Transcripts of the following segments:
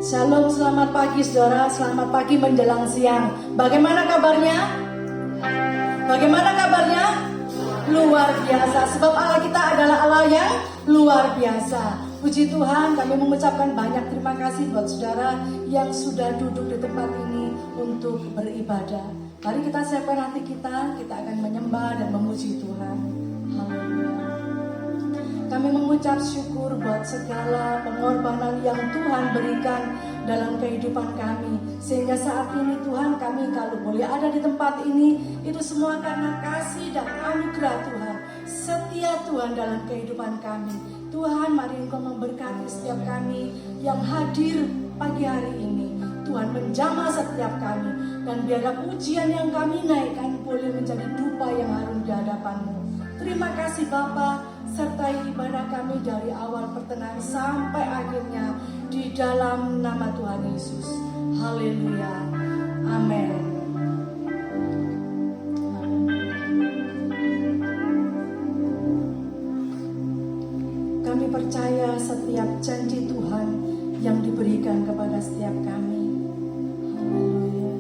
Shalom, selamat pagi saudara, selamat pagi menjelang siang. Bagaimana kabarnya? Bagaimana kabarnya? Luar biasa, sebab Allah kita adalah Allah yang luar biasa. Puji Tuhan, kami mengucapkan banyak terima kasih buat saudara yang sudah duduk di tempat ini untuk beribadah. Mari kita siapkan hati kita akan menyembah dan memuji Tuhan. Haleluya. Kami mengucap syukur buat segala pengorbanan yang Tuhan berikan dalam kehidupan kami. Sehingga saat ini Tuhan, kami kalau boleh ada di tempat ini, itu semua karena kasih dan anugerah Tuhan. Setia Tuhan dalam kehidupan kami. Tuhan, mari Engkau memberkati setiap kami yang hadir pagi hari ini. Tuhan menjamah setiap kami. Dan biarlah pujian yang kami naikkan boleh menjadi dupa yang harum di hadapan-Mu. Terima kasih Bapa, sertai ibadah kami dari awal pertengahan sampai akhirnya di dalam nama Tuhan Yesus. Haleluya. Amin. Kami percaya setiap janji Tuhan yang diberikan kepada setiap kami. Haleluya.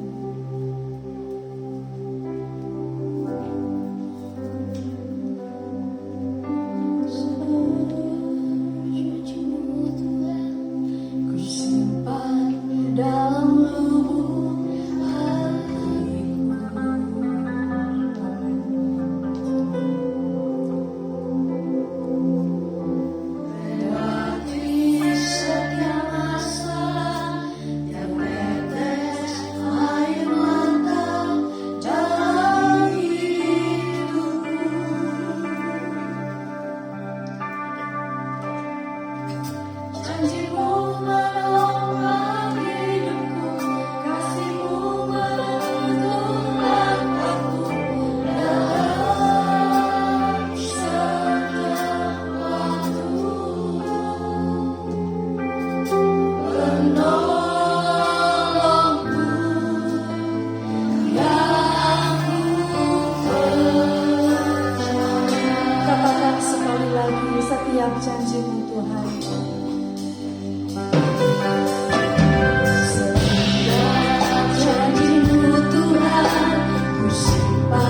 Setiap janji-Mu Tuhan. Setiap janji-Mu Tuhan, ku simpan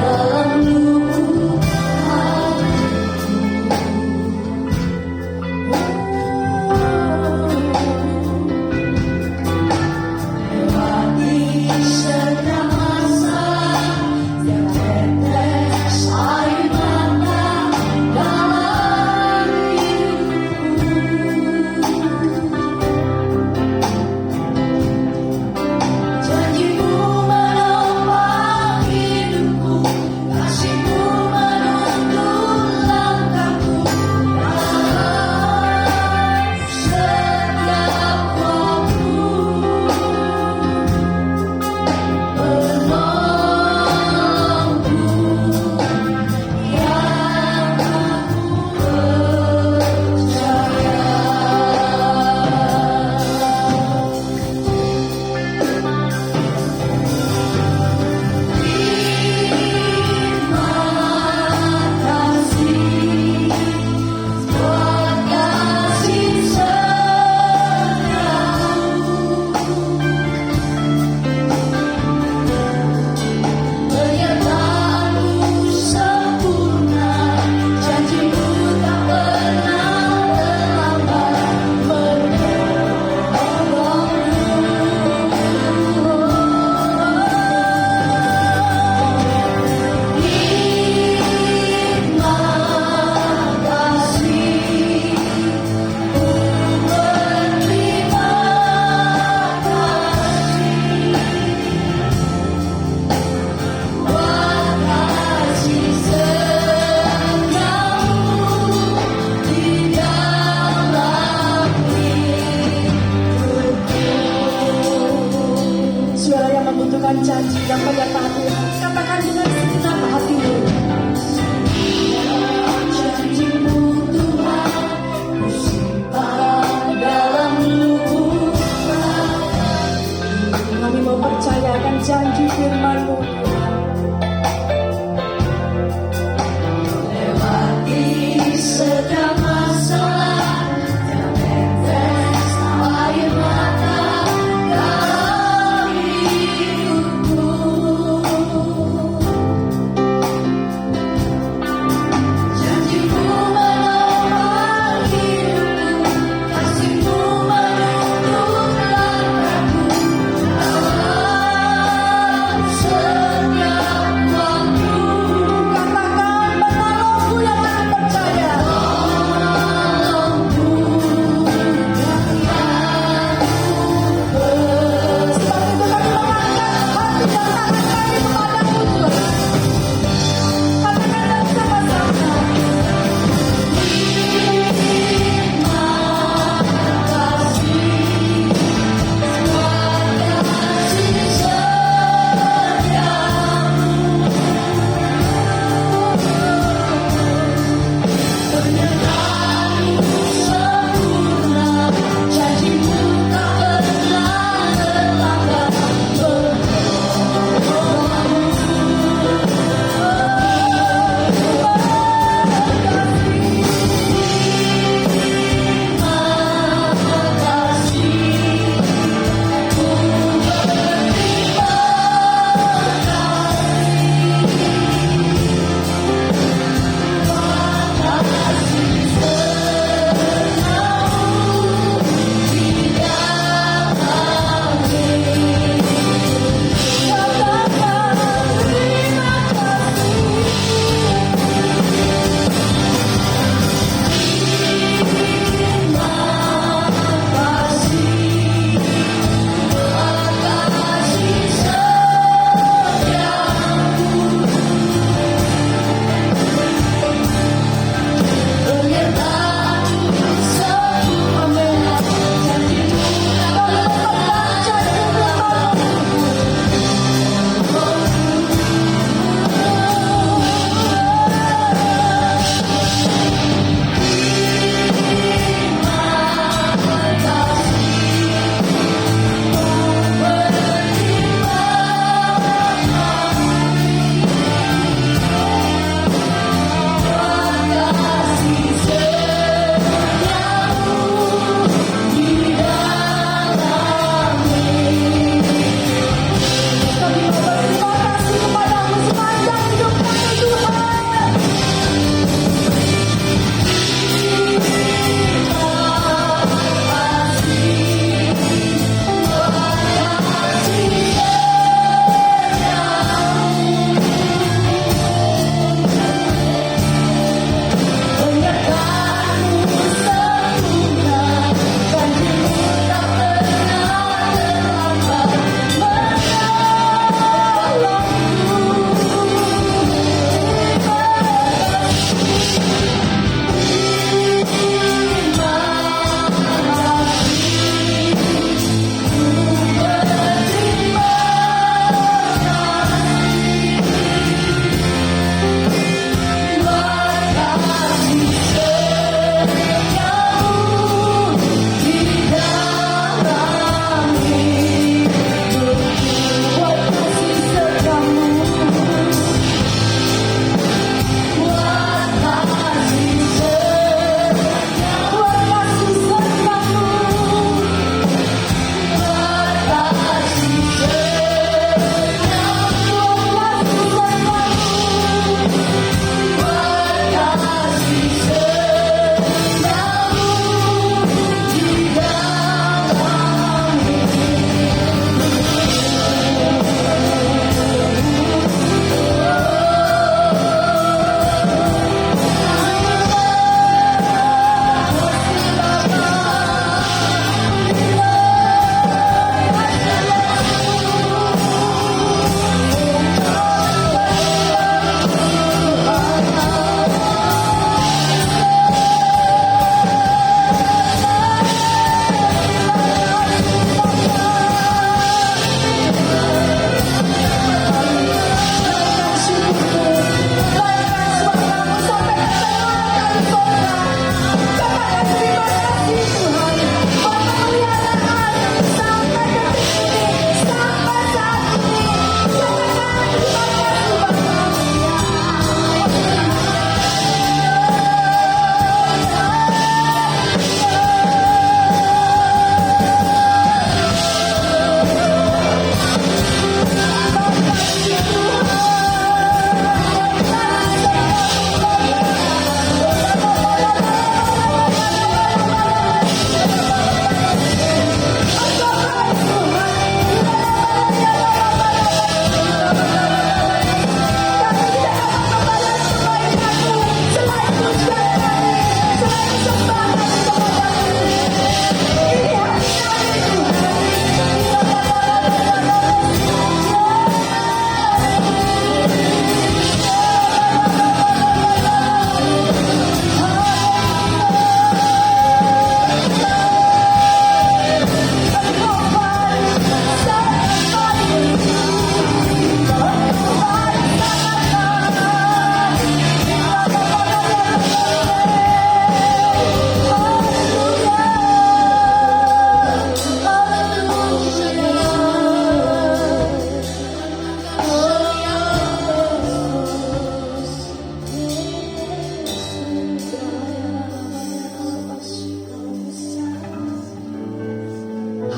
dalam lubuk hatiku. Lewati setiap masa, setiap tetes air mata dalam janji-Mu menopang hidupku, kasih-Mu menuntun langkahku dalam setiap waktu. Penolongku yang aku percaya. Terima kasih buat kasih setiamu. Penyertaan-Mu sempurna, janji-Mu tak pernah terlambat Terima kasih, ku berterima kasih buat kasih setiamu di dalam hidupku. Suara yang membutuhkan janji yang menyertai Tuhan, katakan dengan segenap hatimu. Janji-Mu Tuhan, ku simpan dalam lubuk hatiku. Kami mau percayakan janji firman-Mu Tuhan. Lewati setiap masalah, setiap tetes air mata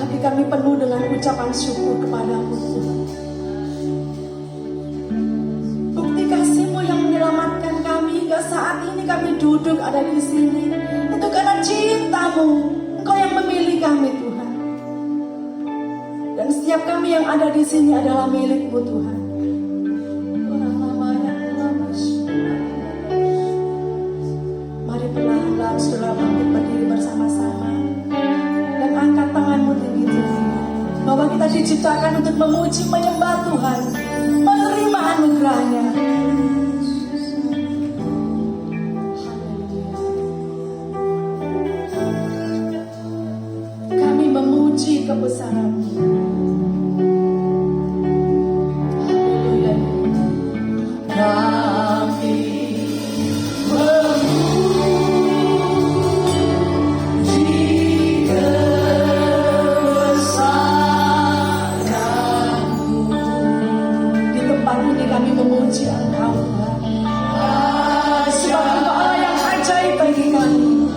hati kami penuh dengan ucapan syukur kepadamu Tuhan. Bukti kasih-Mu yang menyelamatkan kami hingga saat ini kami duduk ada di sini. Itu karena cinta-Mu. Engkau yang memilih kami Tuhan. Dan setiap kami yang ada di sini adalah milik-Mu Tuhan. Mari perlahan-lahan saudara bangkit berdiri bersama-sama dan angkat tanganmu tinggi-tinggi. Bahwa kita diciptakan untuk memuji, menyembah Tuhan, menerima anugerahnya. Kami memuji kebesaran-Mu. Haleluya. Kami kami memuji Engkau Tuhan. Sebab Engkau Allah yang ajaib bagi kami.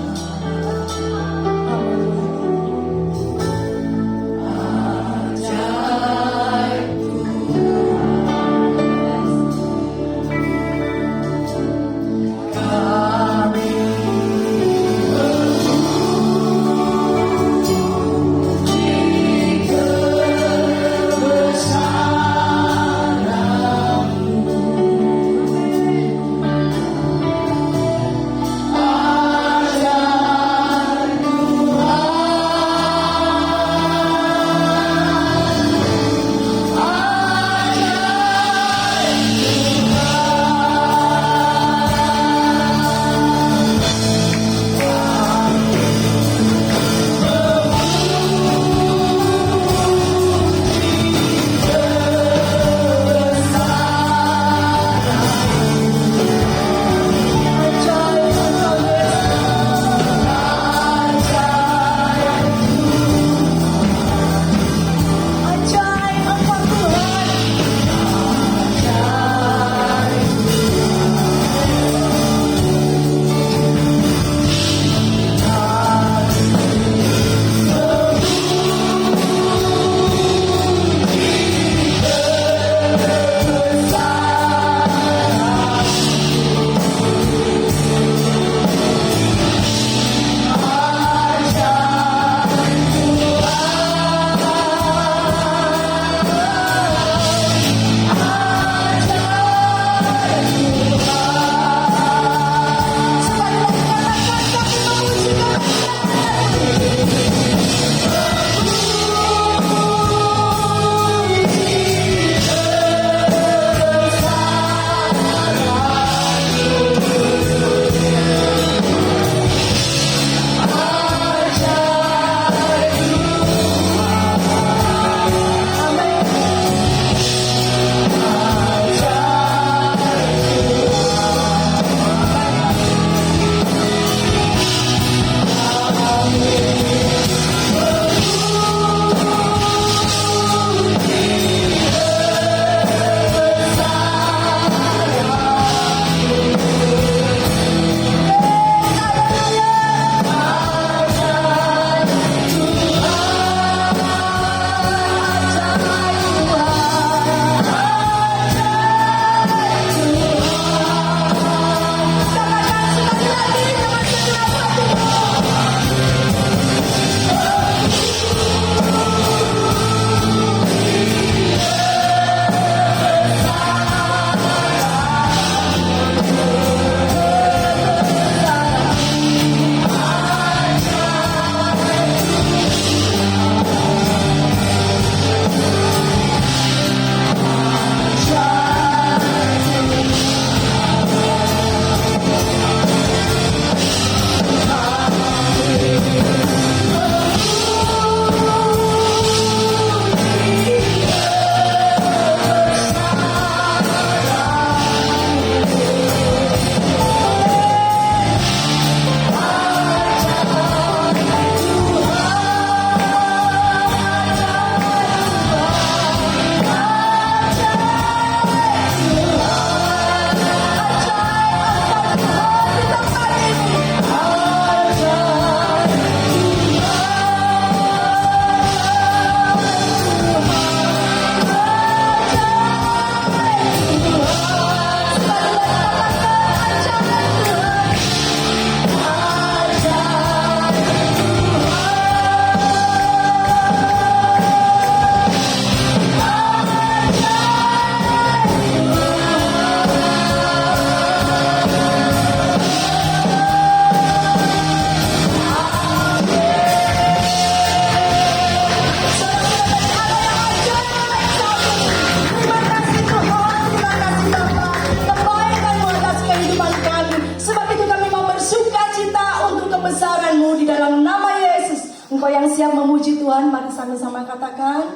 siap memuji Tuhan? Mari sama-sama katakan.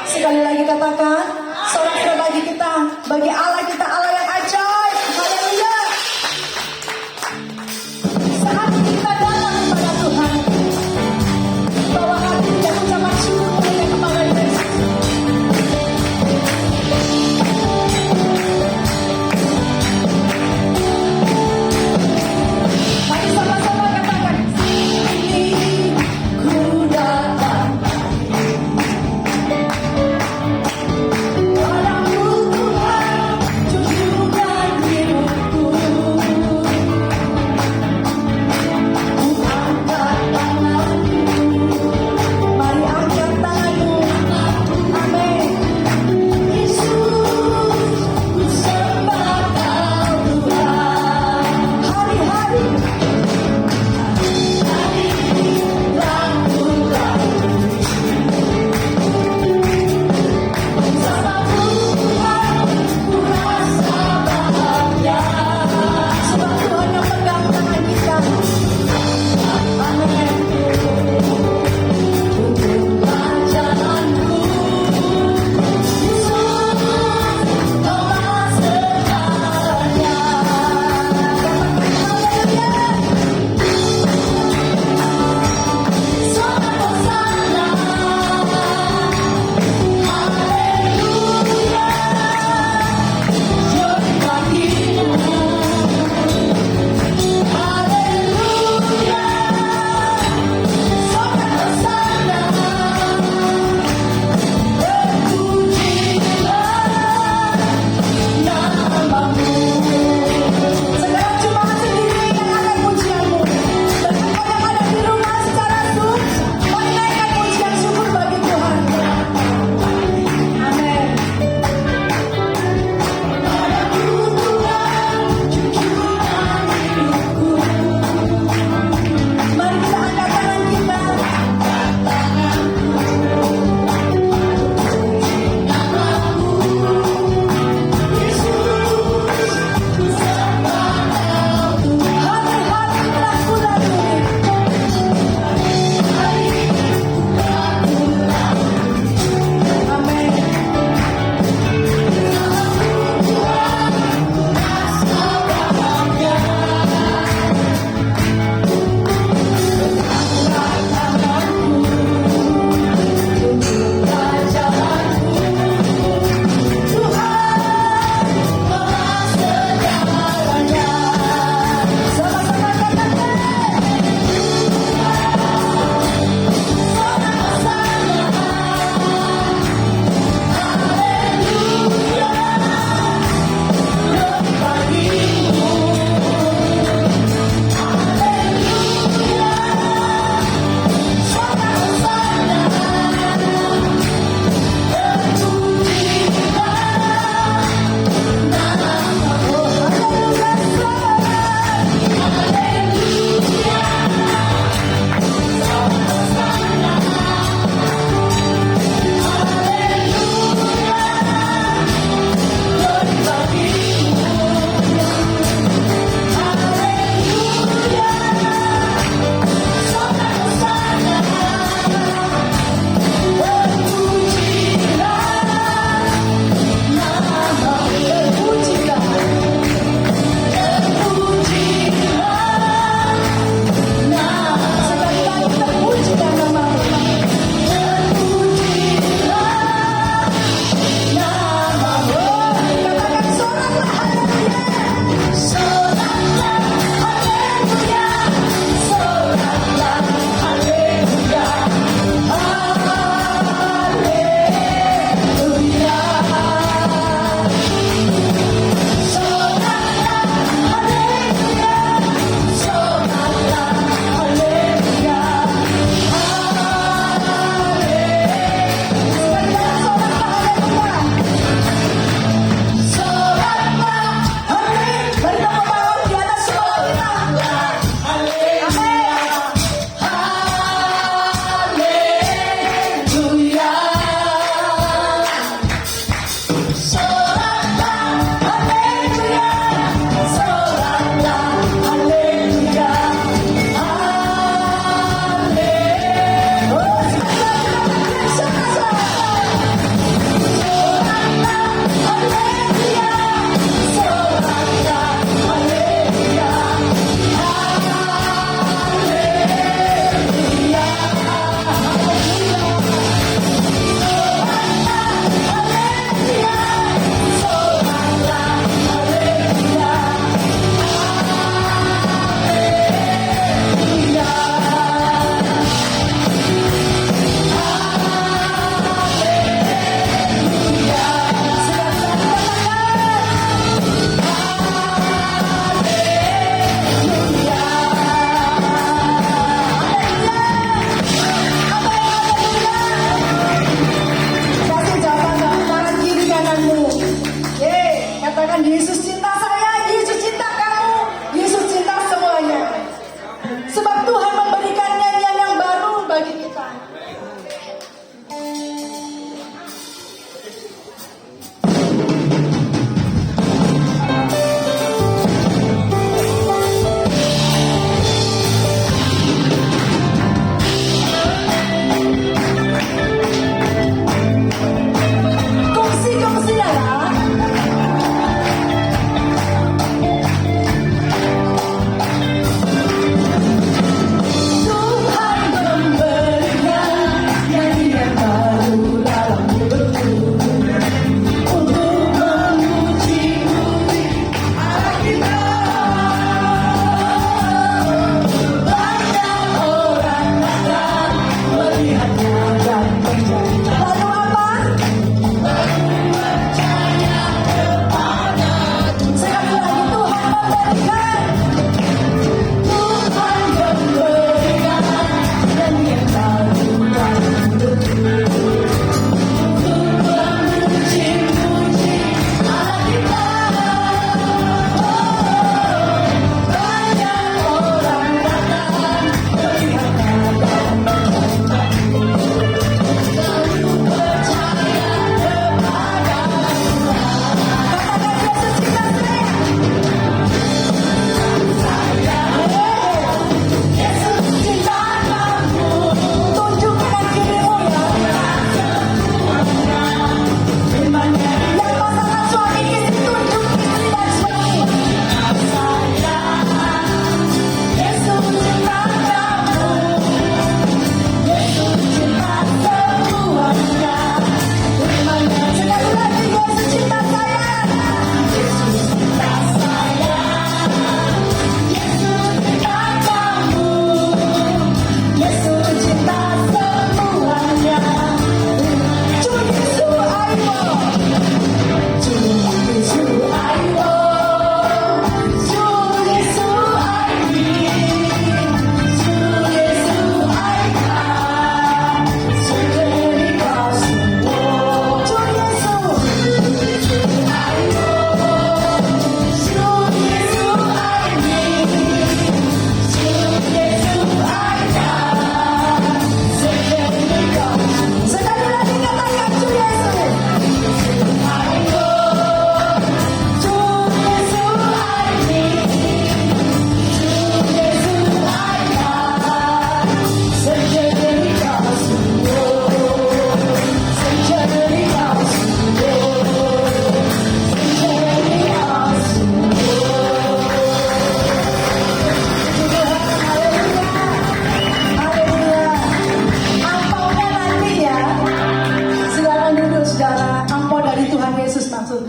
Sekali lagi katakan. Sorak-sorai bagi kita, bagi Allah kita, Allah yang ajaib. Haleluya. Saat kita datang kepada Tuhan, bawa hati dan ucapan syukur hanya kepada Yesus. Mari sama-sama katakan. Sini ku datang padamu Tuhan, jujur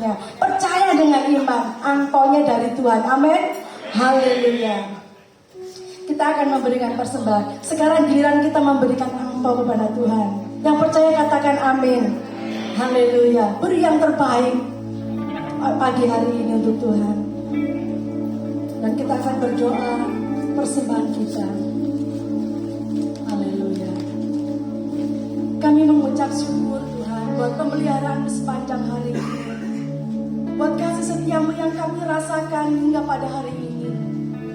angpaunya. Percaya dengan iman, angpaunya dari Tuhan. Amin. Haleluya. Kita akan memberikan persembahan. Sekarang giliran kita memberikan angpau kepada Tuhan. Yang percaya katakan amin. Haleluya. Beri yang terbaik pagi hari ini untuk Tuhan. Dan kita akan berdoa persembahan kita. Haleluya. Kami mengucap syukur Tuhan buat pemeliharaan sepanjang hari ini. Buat kasih setiamu yang kami rasakan hingga pada hari ini.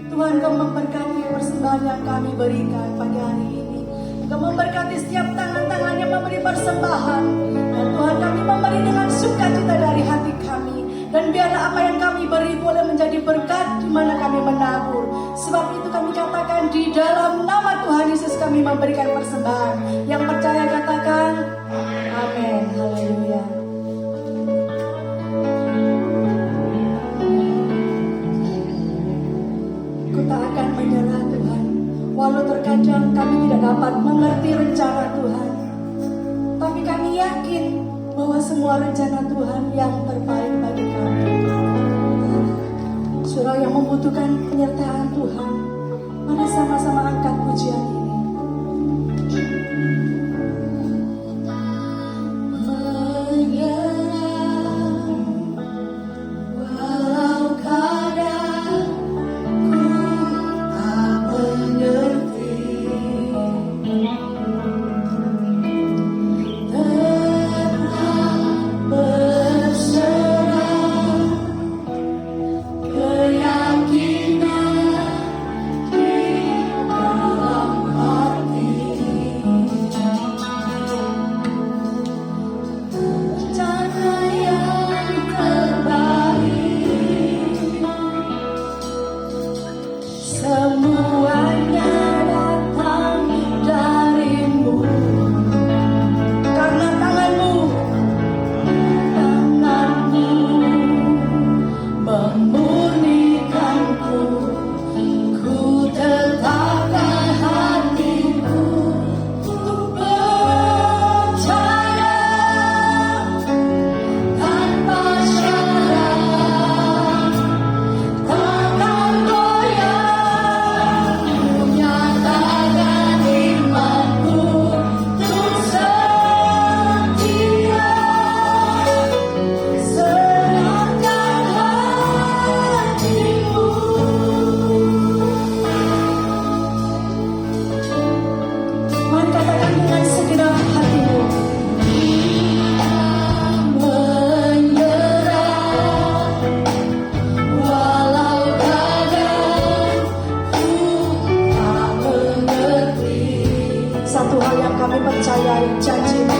Tuhan, Kau memberkati persembahan yang kami berikan pada hari ini. Kau memberkati setiap tangan-tangan yang memberi persembahan. Dan Tuhan, kami memberi dengan sukacita dari hati kami. Dan biarlah apa yang kami beri boleh menjadi berkat di mana kami menabur. Sebab itu kami katakan di dalam nama Tuhan Yesus kami memberikan persembahan. Yang percaya katakan amin. Haleluya. Kita akan menyerah Tuhan. Walau terkadang kami tidak dapat mengerti rencana Tuhan, tapi kami yakin bahwa semua rencana Tuhan yang terbaik bagi kami. Saudara yang membutuhkan penyertaan Tuhan, mari sama-sama angkat pujian ini. Satu hal yang kami percayai, janji-Mu.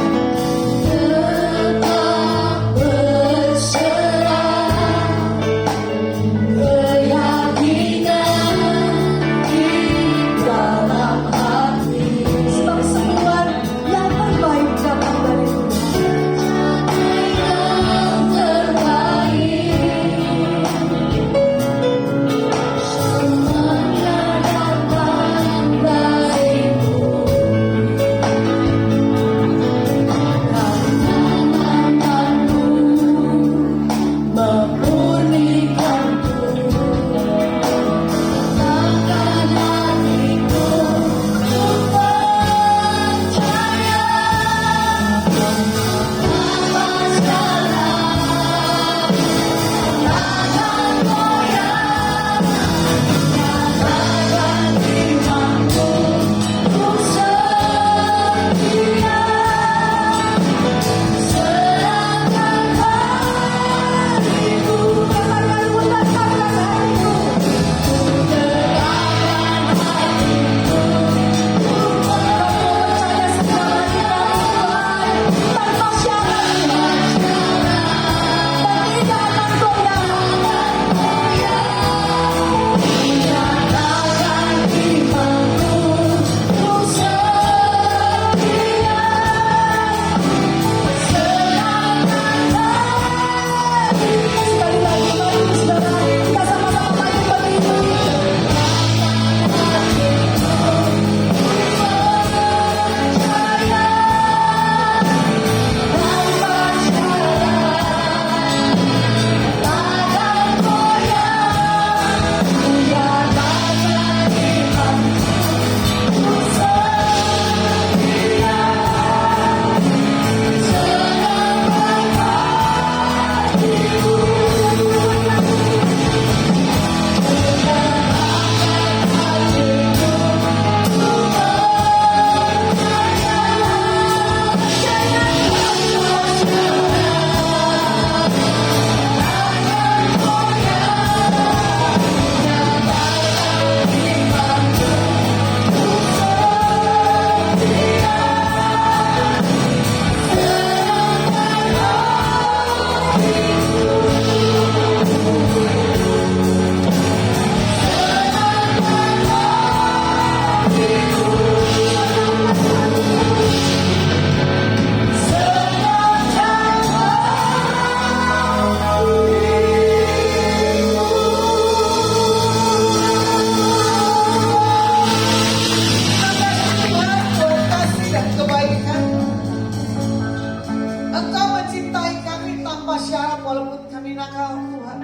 walaupun kami nakal Tuhan.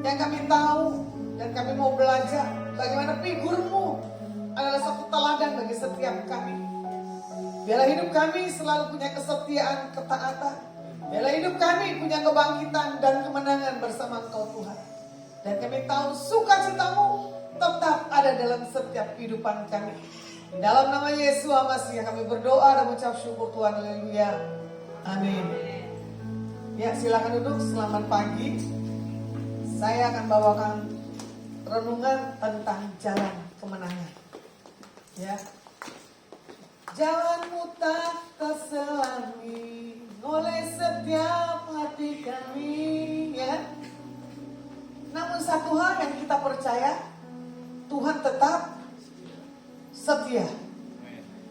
Yang kami tahu dan kami mau belajar bagaimana figur-Mu adalah satu teladan bagi setiap kami. Biarlah hidup kami selalu punya kesetiaan, ketaatan. Biarlah hidup kami punya kebangkitan dan kemenangan bersama Engkau Tuhan. Dan kami tahu sukacita-Mu tetap ada dalam setiap kehidupan kami. Di dalam nama Yesus Masih kami berdoa dan mengucap syukur Tuhan. Haleluya. Amin. Ya, silakan duduk. Selamat pagi. Saya akan bawakan renungan tentang jalan kemenangan. Ya. Jalanmu tak terselangi oleh setiap hati kami, ya. Namun satu hal yang kita percaya, Tuhan tetap setia.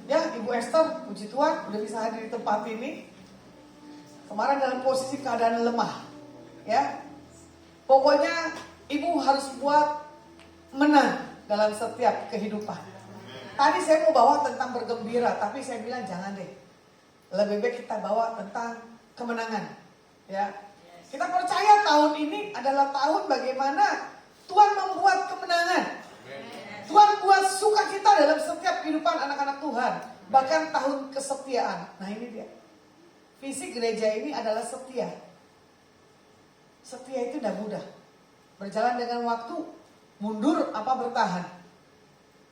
Ya, Ibu Esther, puji Tuhan, udah bisa hadir di tempat ini. Kemarin dalam posisi keadaan lemah, ya. Pokoknya Ibu harus buat menang dalam setiap kehidupan. Tadi saya mau bawa tentang bergembira, tapi saya bilang jangan deh. Lebih baik kita bawa tentang kemenangan, ya. Kita percaya tahun ini adalah tahun bagaimana Tuhan membuat kemenangan. Tuhan buat sukacita dalam setiap kehidupan anak-anak Tuhan. Bahkan tahun kesetiaan. Nah ini dia. Visi gereja ini adalah setia. Setia itu tidak mudah. Berjalan dengan waktu, mundur apa bertahan.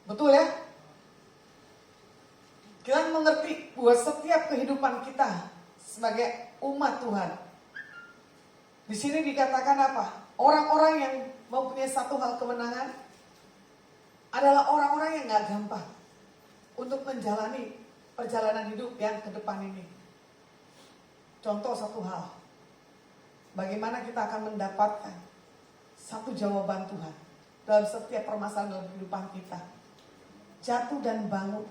Betul ya? Kita mengerti bahwa setiap kehidupan kita sebagai umat Tuhan. Di sini dikatakan apa? Orang-orang yang mempunyai satu hal kemenangan adalah orang-orang yang gak gampang untuk menjalani perjalanan hidup yang ke depan ini. Contoh satu hal. Bagaimana kita akan mendapatkan satu jawaban Tuhan dalam setiap permasalahan dalam kehidupan kita. Jatuh dan bangun.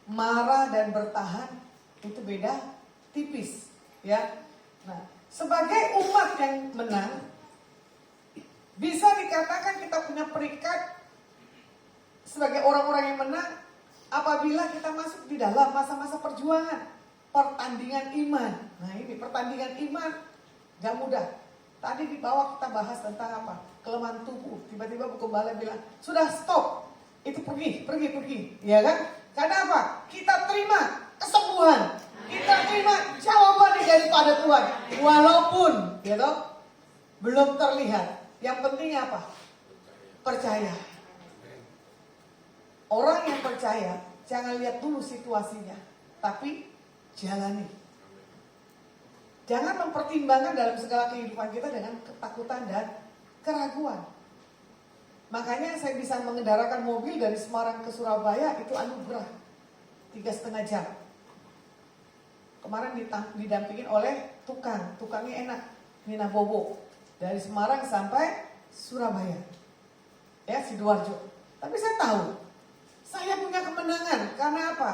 Marah dan bertahan itu beda tipis, ya. Nah, sebagai umat yang menang, bisa dikatakan kita punya peringkat sebagai orang-orang yang menang apabila kita masuk di dalam masa-masa perjuangan, pertandingan iman. Nah ini pertandingan iman gak mudah. Tadi di bawah kita bahas tentang apa? Kelemahan tubuh. Tiba-tiba Bu Gembala bilang, sudah stop, itu pergi, ya kan? Karena apa? Kita terima kesembuhan. Kita terima jawaban daripada Tuhan. Walaupun gitu, belum terlihat. Yang penting apa? Percaya. Orang yang percaya, jangan lihat dulu situasinya. Tapi jalani. Jangan mempertimbangkan dalam segala kehidupan kita dengan ketakutan dan keraguan. Makanya saya bisa mengendarakan mobil dari Semarang ke Surabaya itu anugerah 3,5 jam. Kemarin didampingin oleh tukangnya enak, Nina Bobo. Dari Semarang sampai Surabaya, ya Sidoarjo. Tapi saya tahu, saya punya kemenangan karena apa?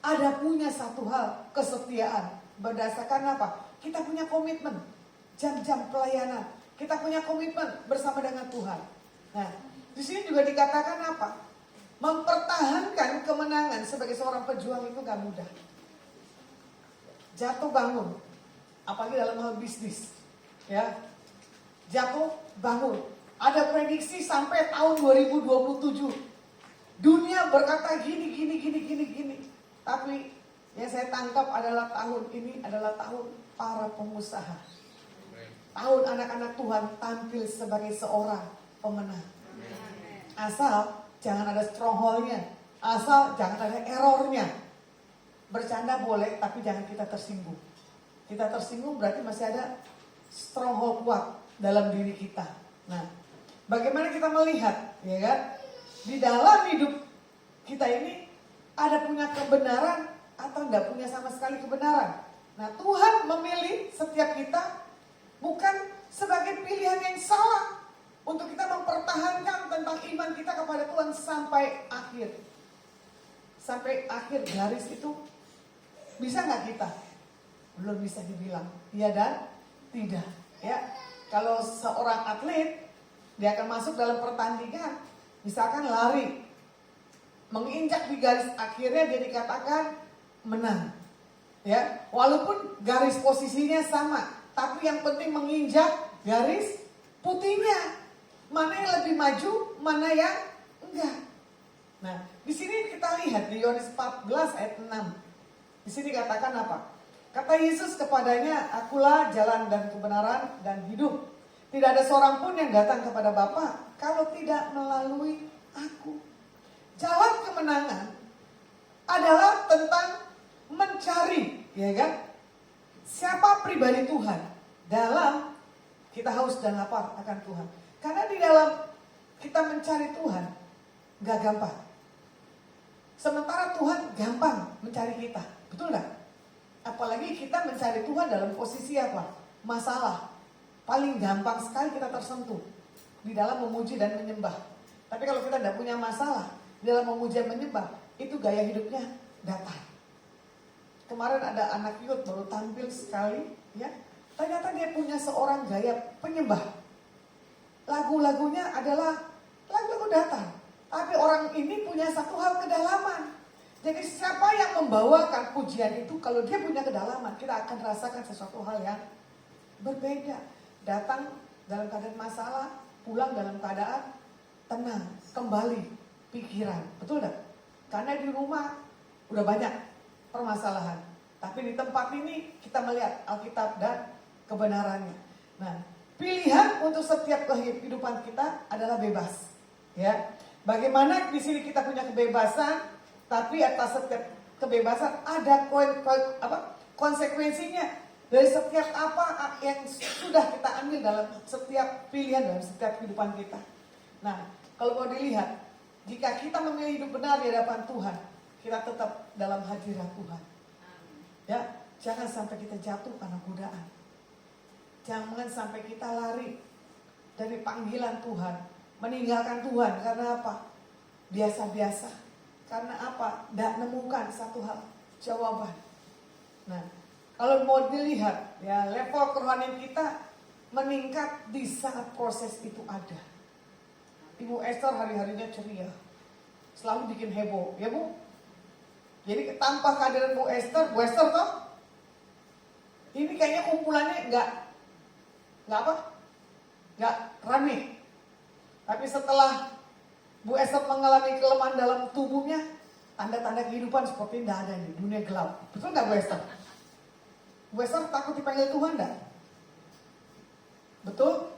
Ada punya satu hal, kesetiaan. Berdasarkan apa? Kita punya komitmen, jam-jam pelayanan. Kita punya komitmen bersama dengan Tuhan. Nah, di sini juga dikatakan apa? Mempertahankan kemenangan sebagai seorang pejuang itu gak mudah. Jatuh bangun, apalagi dalam hal bisnis, ya. Jatuh bangun. Ada prediksi sampai tahun 2027. Dunia berkata gini. Tapi yang saya tangkap adalah tahun ini adalah tahun para pengusaha. Tahun anak-anak Tuhan tampil sebagai seorang pemenang. Asal jangan ada stronghold-nya, asal jangan ada errornya. Bercanda boleh, tapi jangan kita tersinggung. Kita tersinggung berarti masih ada stronghold kuat dalam diri kita. Nah, bagaimana kita melihat, ya kan? Di dalam hidup kita ini ada punya kebenaran atau enggak punya sama sekali kebenaran. Nah, Tuhan memilih setiap kita bukan sebagai pilihan yang salah untuk kita mempertahankan tentang iman kita kepada Tuhan sampai akhir. Sampai akhir garis itu bisa nggak kita? Belum bisa dibilang iya dan tidak. Ya, kalau seorang atlet dia akan masuk dalam pertandingan, misalkan lari, menginjak di garis akhirnya dia dikatakan menang. Ya, walaupun garis posisinya sama, tapi yang penting menginjak garis putihnya. Mana yang lebih maju, mana yang enggak. Nah, di sini kita lihat di Yohanes 14 ayat 6. Di sini katakan apa? Kata Yesus kepadanya, akulah jalan dan kebenaran dan hidup. Tidak ada seorang pun yang datang kepada Bapa kalau tidak melalui aku. Jalan kemenangan adalah tentang mencari, ya kan? Siapa pribadi Tuhan dalam kita haus dan lapar akan Tuhan. Karena di dalam kita mencari Tuhan gak gampang. Sementara Tuhan gampang mencari kita, betul gak? Apalagi kita mencari Tuhan dalam posisi apa? Masalah. Paling gampang sekali kita tersentuh di dalam memuji dan menyembah. Tapi kalau kita tidak punya masalah di dalam memuji dan menyembah, itu gaya hidupnya datar. Kemarin ada anak youth baru tampil sekali, ya. Ternyata dia punya seorang gaya penyembah. Lagu-lagunya adalah lagu-lagu datar. Tapi orang ini punya satu hal kedalaman. Jadi siapa yang membawakan pujian itu, kalau dia punya kedalaman, kita akan rasakan sesuatu hal yang berbeda. Datang dalam keadaan masalah, pulang dalam keadaan tenang, kembali pikiran. Betul tak? Karena di rumah udah banyak permasalahan. Tapi di tempat ini kita melihat Alkitab dan kebenarannya. Nah, pilihan untuk setiap kehidupan kita adalah bebas. Ya, bagaimana di sini kita punya kebebasan, tapi atas setiap kebebasan ada konsekuensinya dari setiap apa yang sudah kita ambil dalam setiap pilihan dalam setiap kehidupan kita. Nah, kalau mau dilihat, jika kita memilih hidup benar di hadapan Tuhan, kita tetap dalam hadirat Tuhan. Ya, jangan sampai kita jatuh karena godaan. Jangan sampai kita lari dari panggilan Tuhan, meninggalkan Tuhan karena apa? Biasa-biasa. Karena apa? Tidak menemukan satu hal jawaban. Nah, kalau mau dilihat, ya level kerohanian kita meningkat di saat proses itu ada. Ibu Esther hari-harinya ceria, selalu bikin heboh, ya Bu? Jadi tanpa kehadiran Bu Esther toh, ini kayaknya kumpulannya nggak rame. Tapi setelah Bu Esther mengalami kelemahan dalam tubuhnya, tanda-tanda kehidupan seperti tidak ada di dunia gelap. Betul nggak Bu Esther? Bu Esther takut dipanggil Tuhan nggak? Betul?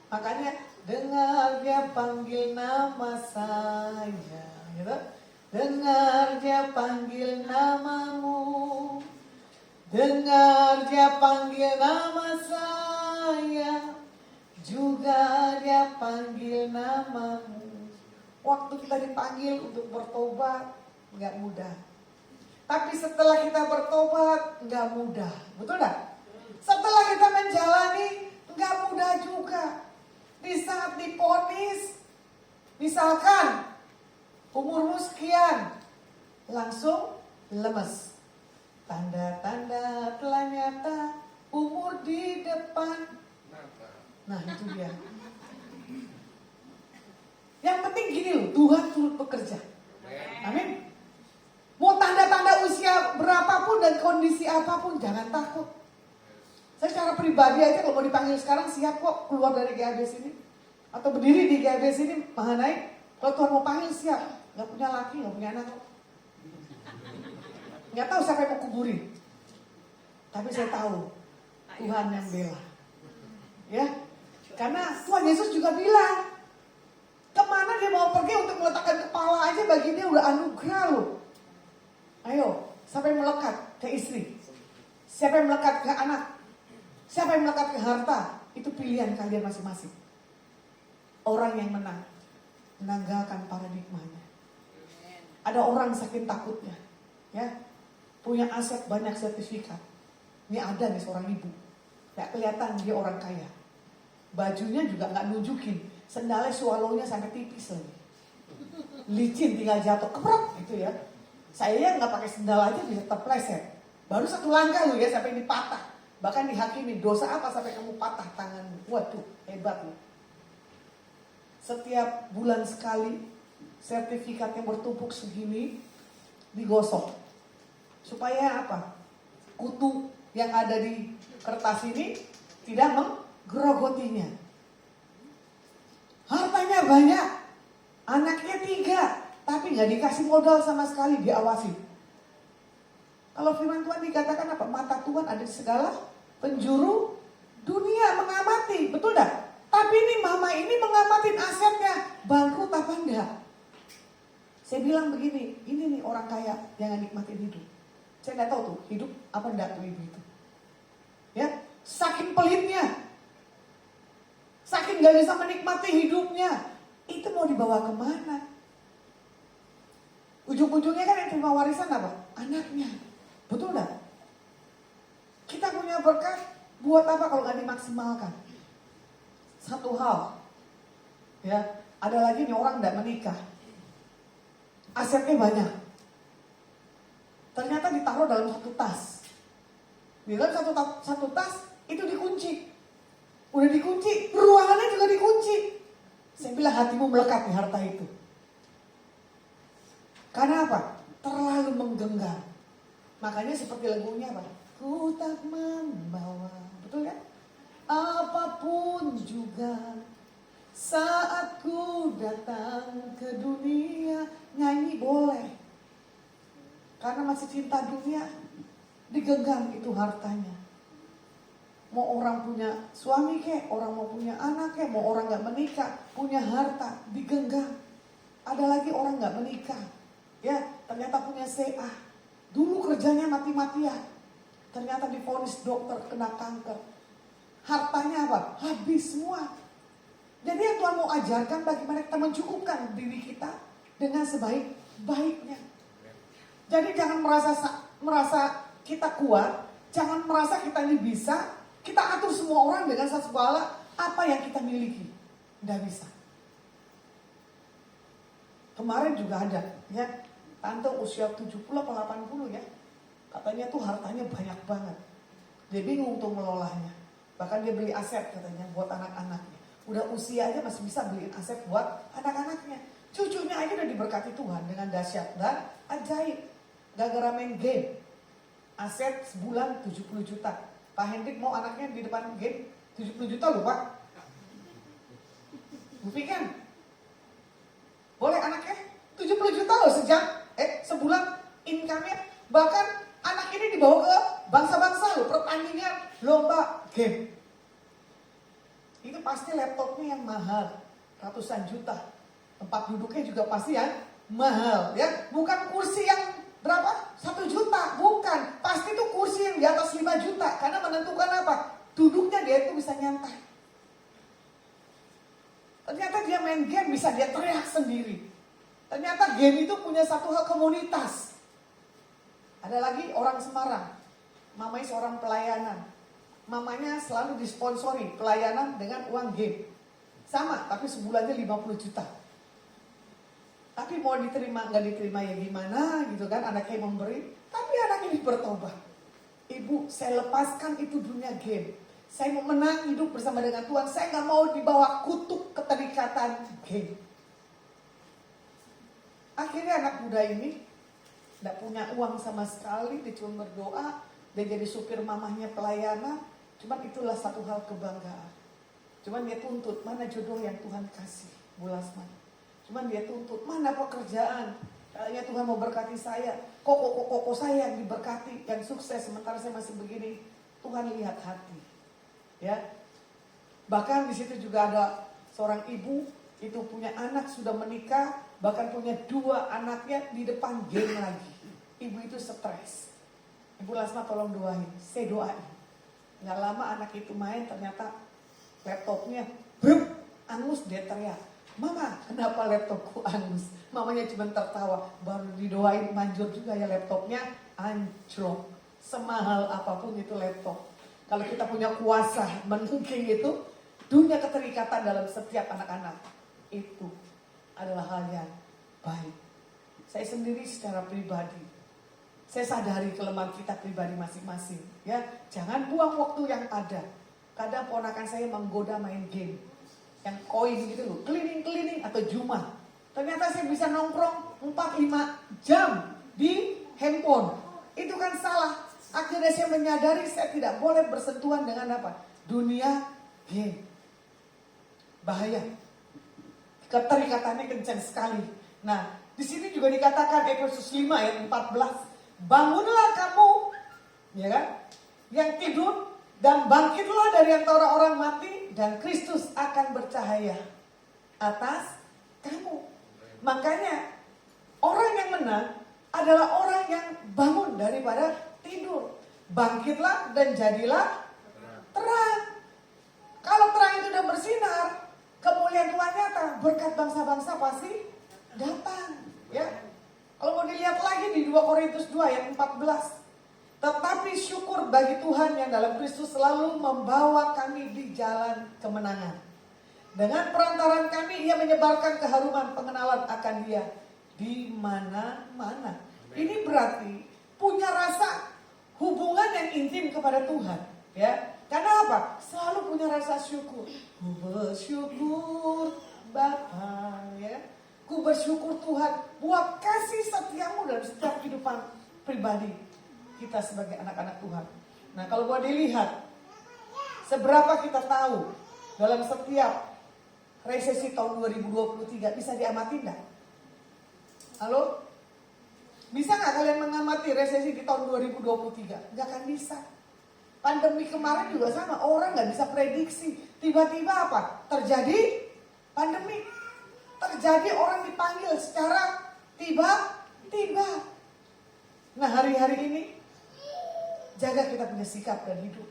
Makanya dengar dia panggil nama saya, gitu. Dengar dia panggil namamu, dengar dia panggil nama saya, juga dia panggil namamu. Waktu kita dipanggil untuk bertobat, nggak mudah. Tapi setelah kita bertobat, nggak mudah, betul nggak? Setelah kita menjalani, nggak mudah juga. Di saat diponis, misalkan umurmu sekian, langsung lemes. Tanda-tanda telah nyata, umur di depan. Nah itu dia. Yang penting gini loh, Tuhan turut bekerja. Amin. Mau tanda-tanda usia berapapun dan kondisi apapun, jangan takut. Saya secara pribadi aja kalau mau dipanggil sekarang siap kok keluar dari GAB sini. Atau berdiri di GAB sini, maha naik. Kalau Tuhan mau panggil siap. Gak punya laki, gak punya anak kok. Gak tahu siapa yang mau kuburin. Tapi saya tahu Tuhan yang bela. Ya, karena Tuhan Yesus juga bilang, kemana dia mau pergi untuk meletakkan kepala aja bagi dia udah anugerah loh. Ayo, siapa yang melekat ke istri? Siapa yang melekat ke anak? Siapa yang melekat ke harta? Itu pilihan kalian masing-masing. Orang yang menang menanggalkan paradigmanya. Ada orang saking takutnya, ya, punya aset banyak sertifikat. Ini ada nih seorang ibu, nggak kelihatan dia orang kaya. Bajunya juga nggak nunjukin, sendalnya swallow-nya sampai tipis lagi. Licin tinggal jatuh, keprok gitu ya. Saya nggak pakai sendal aja bisa terpleset. Baru satu langkah loh ya sampai ini patah. Bahkan dihakimi, dosa apa sampai kamu patah tanganmu? Waduh, hebat loh. Setiap bulan sekali sertifikat yang bertumpuk segini digosok. Supaya apa? Kutu yang ada di kertas ini tidak menggerogotinya. Hartanya banyak, anaknya 3, tapi nggak dikasih modal sama sekali, diawasi. Kalau firman Tuhan dikatakan apa? Mata Tuhan ada di segala penjuru dunia, mengamati, betul dah? Tapi ini mama ini mengamatin asetnya, bangkrut apa enggak? Saya bilang begini, ini nih orang kaya yang nikmatin hidup. Saya nggak tahu tuh hidup apa enggak tuh ibu itu. Ya, saking pelitnya, saking nggak bisa menikmati hidupnya, itu mau dibawa kemana? Ujung-ujungnya kan yang terima warisan apa? Anaknya, betul enggak? Kita punya berkat, buat apa kalau nggak dimaksimalkan? Satu hal, ya, ada lagi nih orang nggak menikah, asetnya banyak, ternyata ditaruh dalam satu tas. Di dalam satu tas itu dikunci, udah dikunci, ruangannya juga dikunci. Saya bilang hatimu melekat di harta itu. Karena apa? Terlalu menggenggam. Makanya seperti lagunya apa? Ku tak membawa, betul kan? Apapun juga saat ku datang ke dunia. Nyanyi boleh, karena masih cinta dunia, digenggam itu hartanya. Mau orang punya suami kek, orang mau punya anak kek, mau orang gak menikah, punya harta, digenggam. Ada lagi orang gak menikah, ya ternyata punya CA, dulu kerjanya mati-matian, ternyata divonis dokter kena kanker. Hartanya apa? Habis semua. Jadi yang Tuhan mau ajarkan bagaimana kita mencukupkan diri kita dengan sebaik-baiknya. Jadi jangan merasa kita kuat, jangan merasa kita ini bisa, kita atur semua orang dengan satu bala apa yang kita miliki. Tidak bisa. Kemarin juga ada, ya, tante usia 70 atau 80 ya, katanya tuh hartanya banyak banget. Dia bingung untuk melolanya. Bahkan dia beli aset katanya buat anak-anaknya. Udah usia aja masih bisa beliin aset buat anak-anaknya. Cucunya aja udah diberkati Tuhan dengan dahsyat dan ajaib. Gara-gara main game. Aset sebulan 70 juta. Pak Hendrik mau anaknya di depan game 70 juta loh Pak. Bukti kan? Boleh anaknya 70 juta loh sebulan income-nya. Bahkan anak ini dibawa ke bangsa-bangsa loh, pertandingan lomba game. Itu pasti laptopnya yang mahal, ratusan juta. Tempat duduknya juga pasti yang mahal, ya. Bukan kursi yang berapa? 1 juta, bukan. Pasti itu kursi yang di atas 5 juta. Karena menentukan apa? Duduknya dia itu bisa nyantai. Ternyata dia main game bisa dia teriak sendiri. Ternyata game itu punya satu hal komunitas. Ada lagi orang Semarang, mamanya seorang pelayanan. Mamanya selalu disponsori pelayanan dengan uang game. Sama, tapi sebulannya 50 juta. Tapi mau diterima, nggak diterima ya gimana gitu kan, anaknya yang memberi. Tapi anak ini bertobat. Ibu, saya lepaskan itu dunia game. Saya mau menang hidup bersama dengan Tuhan. Saya nggak mau dibawa kutuk keterikatan game. Akhirnya anak muda ini nggak punya uang sama sekali, dia cuma berdoa, dia jadi supir mamahnya pelayanan. Cuman itulah satu hal kebanggaan. Cuman dia tuntut, mana jodoh yang Tuhan kasih, Bu Lasman. Cuman dia tuntut, mana pekerjaan. Kayaknya Tuhan mau berkati saya. Kok saya yang diberkati, yang sukses, sementara saya masih begini. Tuhan lihat hati. Ya. Bahkan di situ juga ada seorang ibu, itu punya anak sudah menikah, bahkan punya 2 anaknya di depan game lagi. Ibu itu stres. Ibu Lasma tolong doain, saya doain. Gak lama anak itu main, ternyata laptopnya angus, dia teriak, "Mama, kenapa laptopku angus?" Mamanya cuma tertawa, baru didoain, manjur juga ya laptopnya anjlok. Semahal apapun itu laptop. Kalau kita punya kuasa menungking itu, dunia keterikatan dalam setiap anak-anak, itu adalah hal yang baik. Saya sendiri secara pribadi, saya sadari kelemahan kita pribadi masing-masing. Ya, jangan buang waktu yang ada. Kadang ponakan saya menggoda main game, yang koin gitu loh, keliling-keliling atau Jumat. Ternyata saya bisa nongkrong 4-5 jam di handphone. Itu kan salah. Akhirnya saya menyadari saya tidak boleh bersentuhan dengan apa? Dunia game. Bahaya. Keterikatannya kencang sekali. Nah, di sini juga dikatakan Efesus 5 ayat 14. Bangunlah kamu, ya kan? Yang tidur dan bangkitlah dari antara orang mati dan Kristus akan bercahaya atas kamu. Makanya orang yang menang adalah orang yang bangun daripada tidur. Bangkitlah dan jadilah terang. Kalau terang itu sudah bersinar, kemuliaan Tuhan nyata, berkat bangsa-bangsa pasti datang. Ya, kalau mau dilihat lagi di 2 Korintus 2 ayat 14. Tetapi syukur bagi Tuhan yang dalam Kristus selalu membawa kami di jalan kemenangan. Dengan perantaran kami ia menyebarkan keharuman pengenalan akan Dia di mana-mana. Ini berarti punya rasa hubungan yang intim kepada Tuhan, ya. Karena apa? Selalu punya rasa syukur. Ku bersyukur Bapa, ya. Ku bersyukur Tuhan buat kasih setiamu dalam setiap kehidupan pribadi kita sebagai anak-anak Tuhan. Nah, kalau boleh dilihat seberapa kita tahu dalam setiap resesi tahun 2023 bisa diamati enggak? Halo? Bisa nggak kalian mengamati resesi di tahun 2023? Nggak akan bisa. Pandemi kemarin juga sama, orang nggak bisa prediksi. Tiba-tiba apa? Terjadi pandemi. Terjadi orang dipanggil secara tiba-tiba. Nah, hari-hari ini jaga kita punya sikap dan hidup.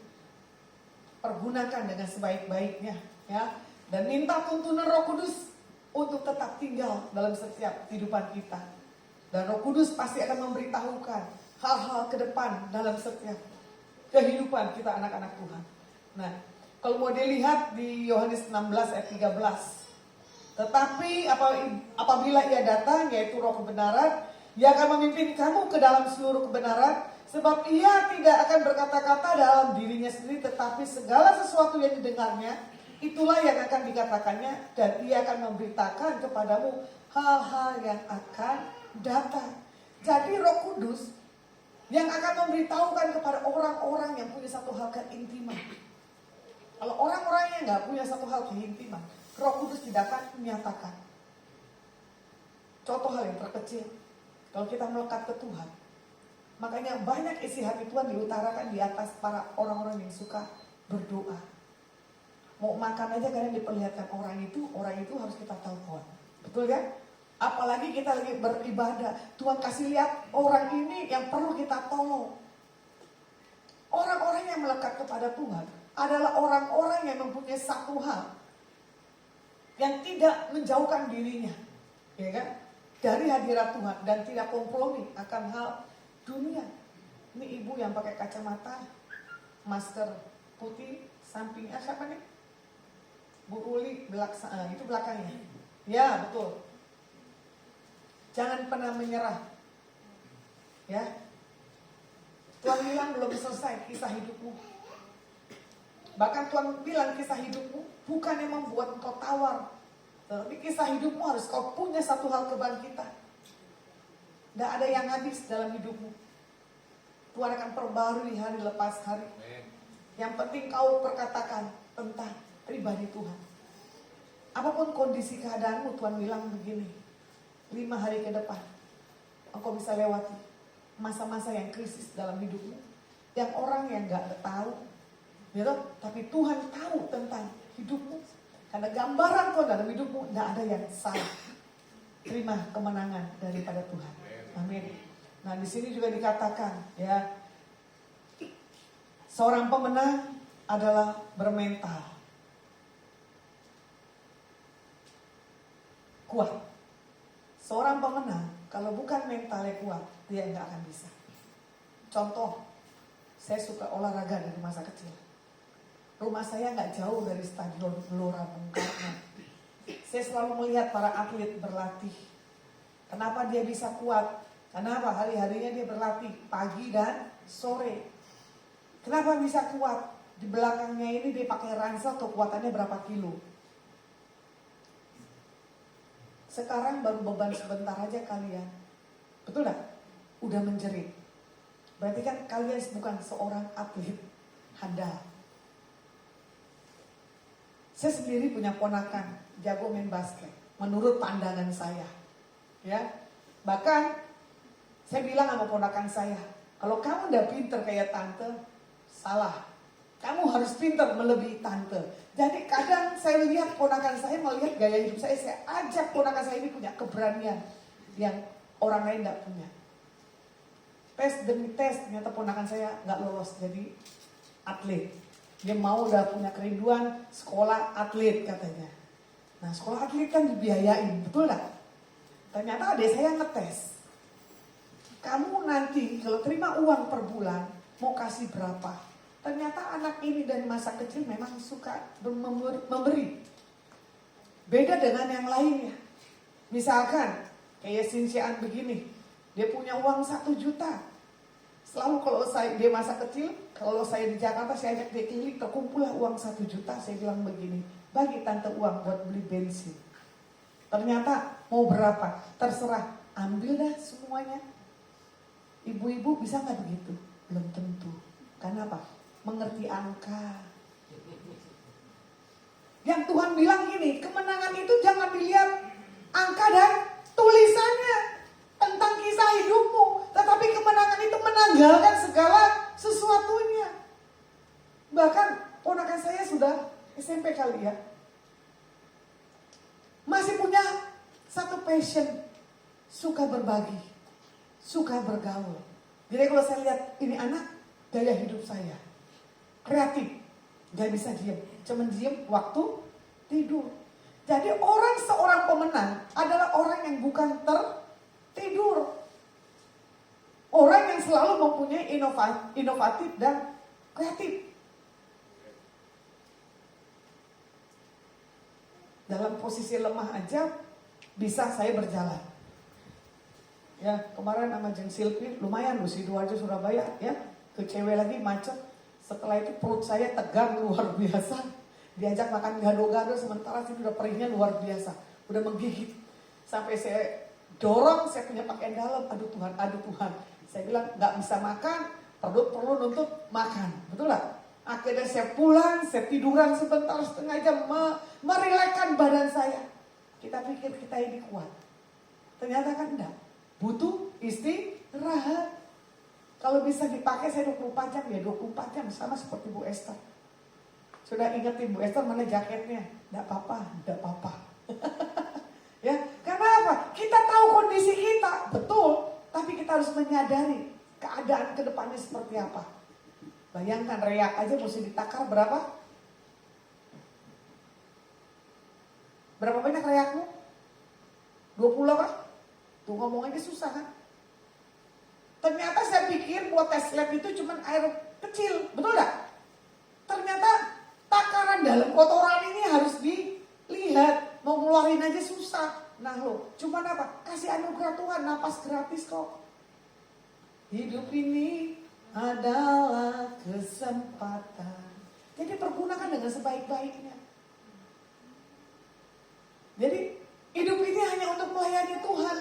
Pergunakan dengan sebaik-baiknya, ya. Dan minta tuntunan Roh Kudus untuk tetap tinggal dalam setiap kehidupan kita. Dan Roh Kudus pasti akan memberitahukan hal-hal ke depan dalam setiap kehidupan kita anak-anak Tuhan. Nah, kalau mau dilihat di Yohanes 16 ayat 13. Tetapi apabila ia datang, yaitu Roh kebenaran, ia akan memimpin kamu ke dalam seluruh kebenaran. Sebab ia tidak akan berkata-kata dalam dirinya sendiri, tetapi segala sesuatu yang didengarnya, itulah yang akan dikatakannya. Dan ia akan memberitakan kepadamu hal-hal yang akan datang. Jadi Roh Kudus yang akan memberitahukan kepada orang-orang yang punya satu hal keintiman. Kalau orang-orang yang nggak punya satu hal keintiman, Roh Kudus tidak akan menyatakan. Contoh hal yang terkecil, kalau kita melekat ke Tuhan, makanya banyak isi hati Tuhan diutarakan di atas para orang-orang yang suka berdoa. Mau makan aja kadang diperlihatkan orang itu harus kita telepon. Betul kan? Apalagi kita lagi beribadah, Tuhan kasih lihat orang ini yang perlu kita tolong. Orang-orang yang melekat kepada Tuhan adalah orang-orang yang mempunyai satu hal yang tidak menjauhkan dirinya, ya kan, dari hadirat Tuhan dan tidak kompromi akan hal dunia. Ini ibu yang pakai kacamata, masker putih, sampingnya siapa nih? Bu Uli itu belakangnya. Ya, betul. Jangan pernah menyerah. Ya. Tuhan bilang belum selesai kisah hidupmu. Bahkan Tuhan bilang kisah hidupmu bukan yang membuat engkau tawar. Tapi kisah hidupmu harus kau punya satu hal kebangkitan. Tidak ada yang habis dalam hidupmu. Tuhan akan perbarui hari lepas hari. Yang penting kau perkatakan tentang pribadi Tuhan. Apapun kondisi keadaanmu, Tuhan bilang begini, 5 hari ke depan engkau bisa lewati masa-masa yang krisis dalam hidupmu, yang orang yang gak tahu, gitu? Tapi Tuhan tahu tentang hidupmu, karena gambaran Tuhan dalam hidupmu gak ada yang salah. Terima kemenangan daripada Tuhan. Amin. Nah, di sini juga dikatakan, ya, seorang pemenang adalah bermental kuat. Seorang pemenang kalau bukan mentalnya kuat, dia nggak akan bisa. Contoh, saya suka olahraga dari masa kecil. Rumah saya nggak jauh dari Stadion Gelora Bung Karno. Saya selalu melihat para atlet berlatih. Kenapa dia bisa kuat? Kenapa hari-harinya dia berlatih pagi dan sore? Kenapa bisa kuat? Di belakangnya ini dia pakai ransel, kekuatannya berapa kilo? Sekarang baru beban sebentar aja kalian, betul gak? Udah menjerit. Berarti kan kalian bukan seorang atlet handal. Saya sendiri punya ponakan jago main basket, menurut pandangan saya. Ya, bahkan saya bilang sama ponakan saya, kalau kamu udah pinter kayak tante, salah. Kamu harus pinter melebihi tante. Jadi kadang saya lihat ponakan saya, melihat gaya hidup saya ajak ponakan saya ini punya keberanian yang orang lain tidak punya. Tes demi tes, ternyata ponakan saya nggak lolos jadi atlet. Dia mau udah punya kerinduan sekolah atlet katanya. Nah sekolah atlet kan dibiayain, betul gak? Ternyata adik saya ngetes. Kamu nanti kalau terima uang per bulan mau kasih berapa? Ternyata anak ini dari masa kecil memang suka memberi. Beda dengan yang lainnya. Misalkan kayak Sinsian begini, dia punya uang 1 juta. Selalu kalau dia masa kecil, kalau saya di Jakarta saya ajak dia keliling, terkumpullah uang 1 juta. Saya bilang begini, bagi tante uang buat beli bensin. Ternyata mau berapa? Terserah, ambil dah semuanya. Ibu-ibu bisa nggak begitu? Belum tentu. Karena apa? Mengerti angka. Yang Tuhan bilang gini, kemenangan itu jangan dilihat angka dan tulisannya tentang kisah hidupmu, tetapi kemenangan itu menanggalkan segala sesuatunya. Bahkan ponakan saya sudah SMP kali ya, masih punya satu passion, suka berbagi, suka bergaul. Jadi kalau saya lihat ini anak, gaya hidup saya kreatif, gak bisa diam, cuman diam waktu tidur. Jadi seorang pemenang adalah orang yang bukan tertidur, orang yang selalu mempunyai inovatif dan kreatif. Dalam posisi lemah aja bisa saya berjalan. Ya kemarin sama Jeng Silvi lumayan loh, Sidoarjo Surabaya ya, ke cewek lagi macet. Setelah itu perut saya tegang luar biasa. Diajak makan gado-gado, sementara sih udah perihnya luar biasa, udah menggigit. Sampai saya dorong, saya punya pakaian dalam, aduh Tuhan. Saya bilang nggak bisa makan, perlu nuntut makan, betul lah. Akhirnya saya pulang, saya tiduran sebentar setengah jam, merilekkan badan saya. Kita pikir kita ini kuat, ternyata kan enggak. Butuh istirahat. Kalau bisa dipakai saya 24 jam, ya 24 jam. Sama seperti Bu Esther. Sudah ingetin Bu Esther mana jaketnya? Enggak apa-apa. Ya, karena apa? Kita tahu kondisi kita, betul. Tapi kita harus menyadari keadaan kedepannya seperti apa. Bayangkan reak aja mesti ditakar berapa? Berapa banyak reakmu? 20 apa? Tuh ngomong aja susah kan? Ternyata saya pikir buat tes lab itu cuma air kecil, betul gak? Ternyata takaran dalam kotoran ini harus dilihat, mau ngeluarin aja susah. Nah lo, cuma apa? Kasih anugerah Tuhan, napas gratis kok. Hidup ini adalah kesempatan. Jadi pergunakan dengan sebaik-baiknya. Jadi hidup ini hanya untuk melayani Tuhan.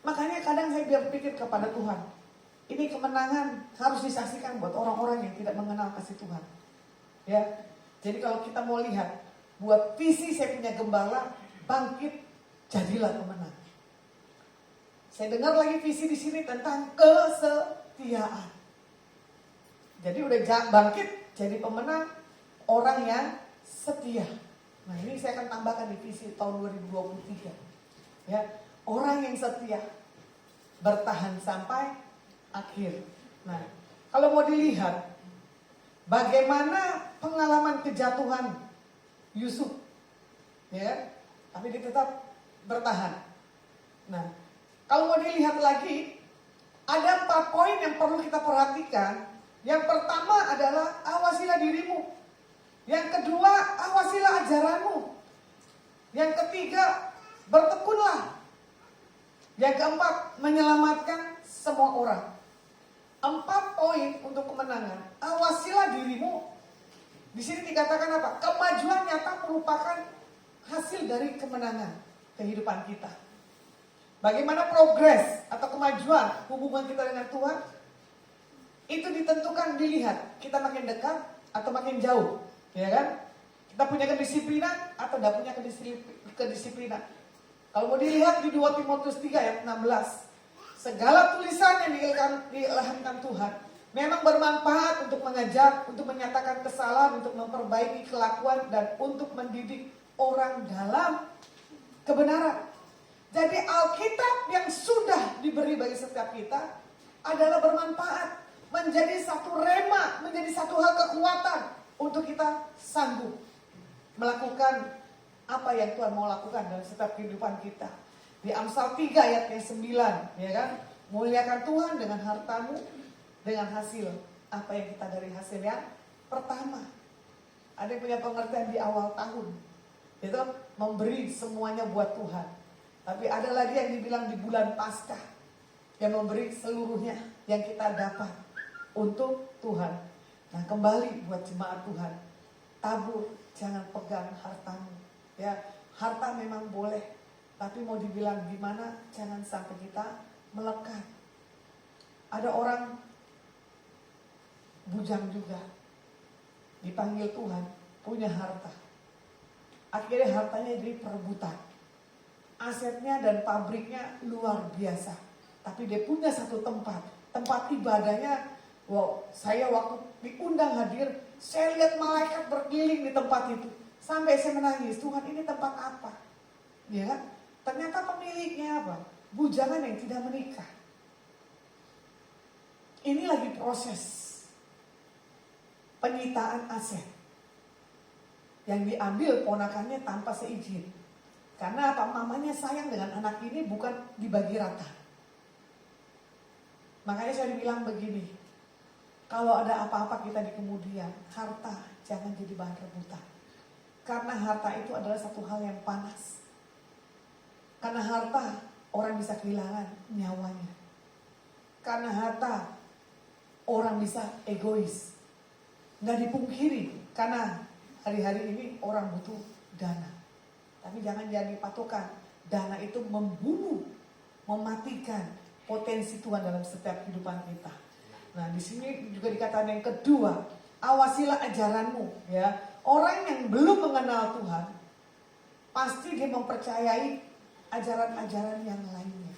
Makanya kadang saya berpikir kepada Tuhan, ini kemenangan harus disaksikan buat orang-orang yang tidak mengenal kasih Tuhan. Ya, jadi kalau kita mau lihat, buat visi saya punya gembala, bangkit, jadilah pemenang. Saya dengar lagi visi di sini tentang kesetiaan. Jadi udah bangkit, jadi pemenang, orang yang setia. Nah ini saya akan tambahkan di visi tahun 2023. Ya, orang yang setia, bertahan sampai akhir. Nah, kalau mau dilihat bagaimana pengalaman kejatuhan Yusuf, ya, tapi dia tetap bertahan. Nah, kalau mau dilihat lagi, ada 4 poin yang perlu kita perhatikan. Yang pertama adalah awasilah dirimu. Yang kedua, awasilah ajaranmu. Yang ketiga, bertekunlah. Yang keempat, menyelamatkan semua orang. 4 poin untuk kemenangan. Awasilah dirimu. Di sini dikatakan apa? Kemajuan nyata merupakan hasil dari kemenangan kehidupan kita. Bagaimana progres atau kemajuan hubungan kita dengan Tuhan? Itu ditentukan, dilihat kita makin dekat atau makin jauh, ya kan? Kita punya kedisiplinan atau tidak punya kedisiplinan. Kalau mau dilihat di 2 Timotius 3 ayat 16, segala tulisan yang diilhamkan Tuhan memang bermanfaat untuk mengajar, untuk menyatakan kesalahan, untuk memperbaiki kelakuan, dan untuk mendidik orang dalam kebenaran. Jadi Alkitab yang sudah diberi bagi setiap kita adalah bermanfaat, menjadi satu rema, menjadi satu hal kekuatan untuk kita sanggup melakukan apa yang Tuhan mau lakukan dalam setiap kehidupan kita. Di Amsal 3 ayat yang 9, ya kan? Muliakan Tuhan dengan hartamu, dengan hasil. Apa yang kita dari hasil yang pertama. Ada yang punya pengertian di awal tahun, itu memberi semuanya buat Tuhan. Tapi ada lagi yang dibilang di bulan Paskah, yang memberi seluruhnya yang kita dapat untuk Tuhan. Nah, kembali buat jemaat Tuhan, tabur, jangan pegang hartamu. Ya, harta memang boleh, tapi mau dibilang gimana, jangan sampai kita melekat. Ada orang bujang juga, dipanggil Tuhan, punya harta. Akhirnya hartanya jadi perebutan. Asetnya dan pabriknya luar biasa. Tapi dia punya satu tempat ibadahnya. Wow, saya waktu diundang hadir, saya lihat malaikat berkeliling di tempat itu. Sampai saya menangis, Tuhan ini tempat apa? Ya, ternyata pemiliknya apa? Bujangan yang tidak menikah. Ini lagi proses penyitaan aset yang diambil ponakannya tanpa seizin. Karena apa? Mamanya sayang dengan anak ini, bukan dibagi rata. Makanya saya bilang begini, kalau ada apa-apa kita di kemudian, harta jangan jadi bahan rebutan. Karena harta itu adalah satu hal yang panas. Karena harta orang bisa kehilangan nyawanya. Karena harta orang bisa egois. Nggak dipungkiri, karena hari-hari ini orang butuh dana. Tapi jangan jadi patokan. Dana itu membunuh, mematikan potensi Tuhan dalam setiap kehidupan kita. Nah, di sini juga dikatakan yang kedua, awasilah ajaranmu, ya. Orang yang belum mengenal Tuhan, pasti dia mempercayai ajaran-ajaran yang lainnya.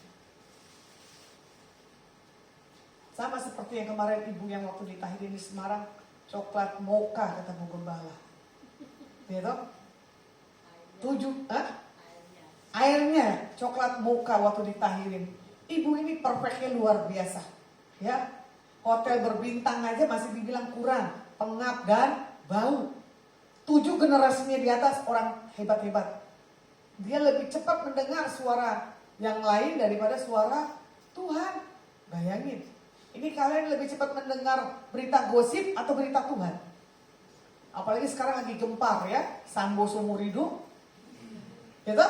Sama seperti yang kemarin ibu yang waktu ditahirin di Semarang, coklat mocha kata Bu Gembala. Gitu? 7, airnya coklat mocha waktu ditahirin. Ibu ini perfectnya luar biasa, ya. Hotel berbintang aja masih dibilang kurang, pengap dan bau. 7 generasinya di atas orang hebat-hebat. Dia lebih cepat mendengar suara yang lain daripada suara Tuhan. Bayangin, ini kalian lebih cepat mendengar berita gosip atau berita Tuhan? Apalagi sekarang lagi gempar ya, Sambo seumur hidup. Gitu?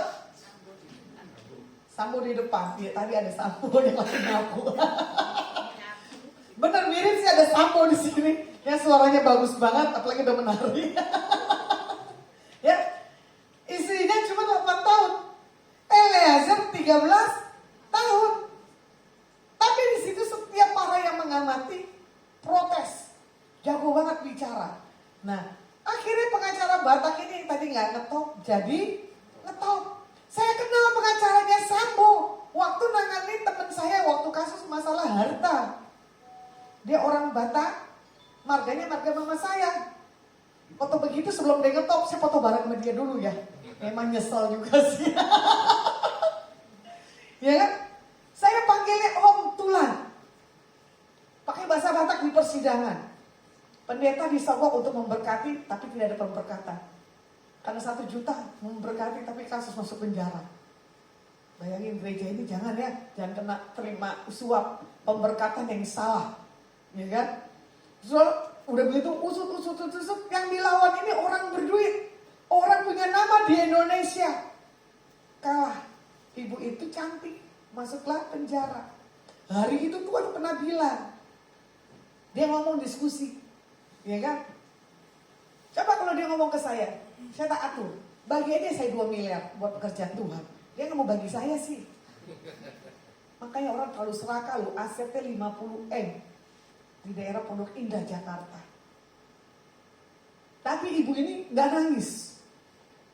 Sambo di depan. Ya, tadi ada Sambo yang lagi ngaku. Bener, mirip sih, ada Sambo di sini. Ya, suaranya bagus banget, apalagi udah menari. Ya, istrinya cuma 8 tahun. Eleazar 13 tahun. Tapi di situ setiap para yang mengamati protes. Jago banget bicara. Nah, akhirnya pengacara Batak ini yang tadi nggak ngetop, jadi ngetop. Saya kenal pengacaranya Sambo. Waktu nanganin teman saya waktu kasus masalah harta. Dia orang Batak, marganya marga mama saya. Foto begitu sebelum dia ngetop, saya foto bareng sama dia dulu ya. Memang nyesel juga sih. Ya kan? Saya panggilnya Om Tulan. Pakai bahasa Batak di persidangan. Pendeta disogok untuk memberkati, tapi tidak ada pemberkatan. Karena 1 juta memberkati, tapi kasus masuk penjara. Bayangin gereja ini jangan ya, jangan kena terima suap pemberkatan yang salah. Ya kan? So, udah begitu usut, yang dilawan ini orang berduit. Orang punya nama di Indonesia. Kalah. Ibu itu cantik, masuklah penjara. Hari itu Tuhan pernah bilang. Dia ngomong diskusi. Ya kan? Coba kalau dia ngomong ke saya tak atur. Bagi aja saya 2 miliar buat pekerjaan Tuhan. Dia gak mau bagi saya sih. Makanya orang terlalu serakah loh, asetnya 50M di daerah Pondok Indah, Jakarta. Tapi ibu ini nggak nangis.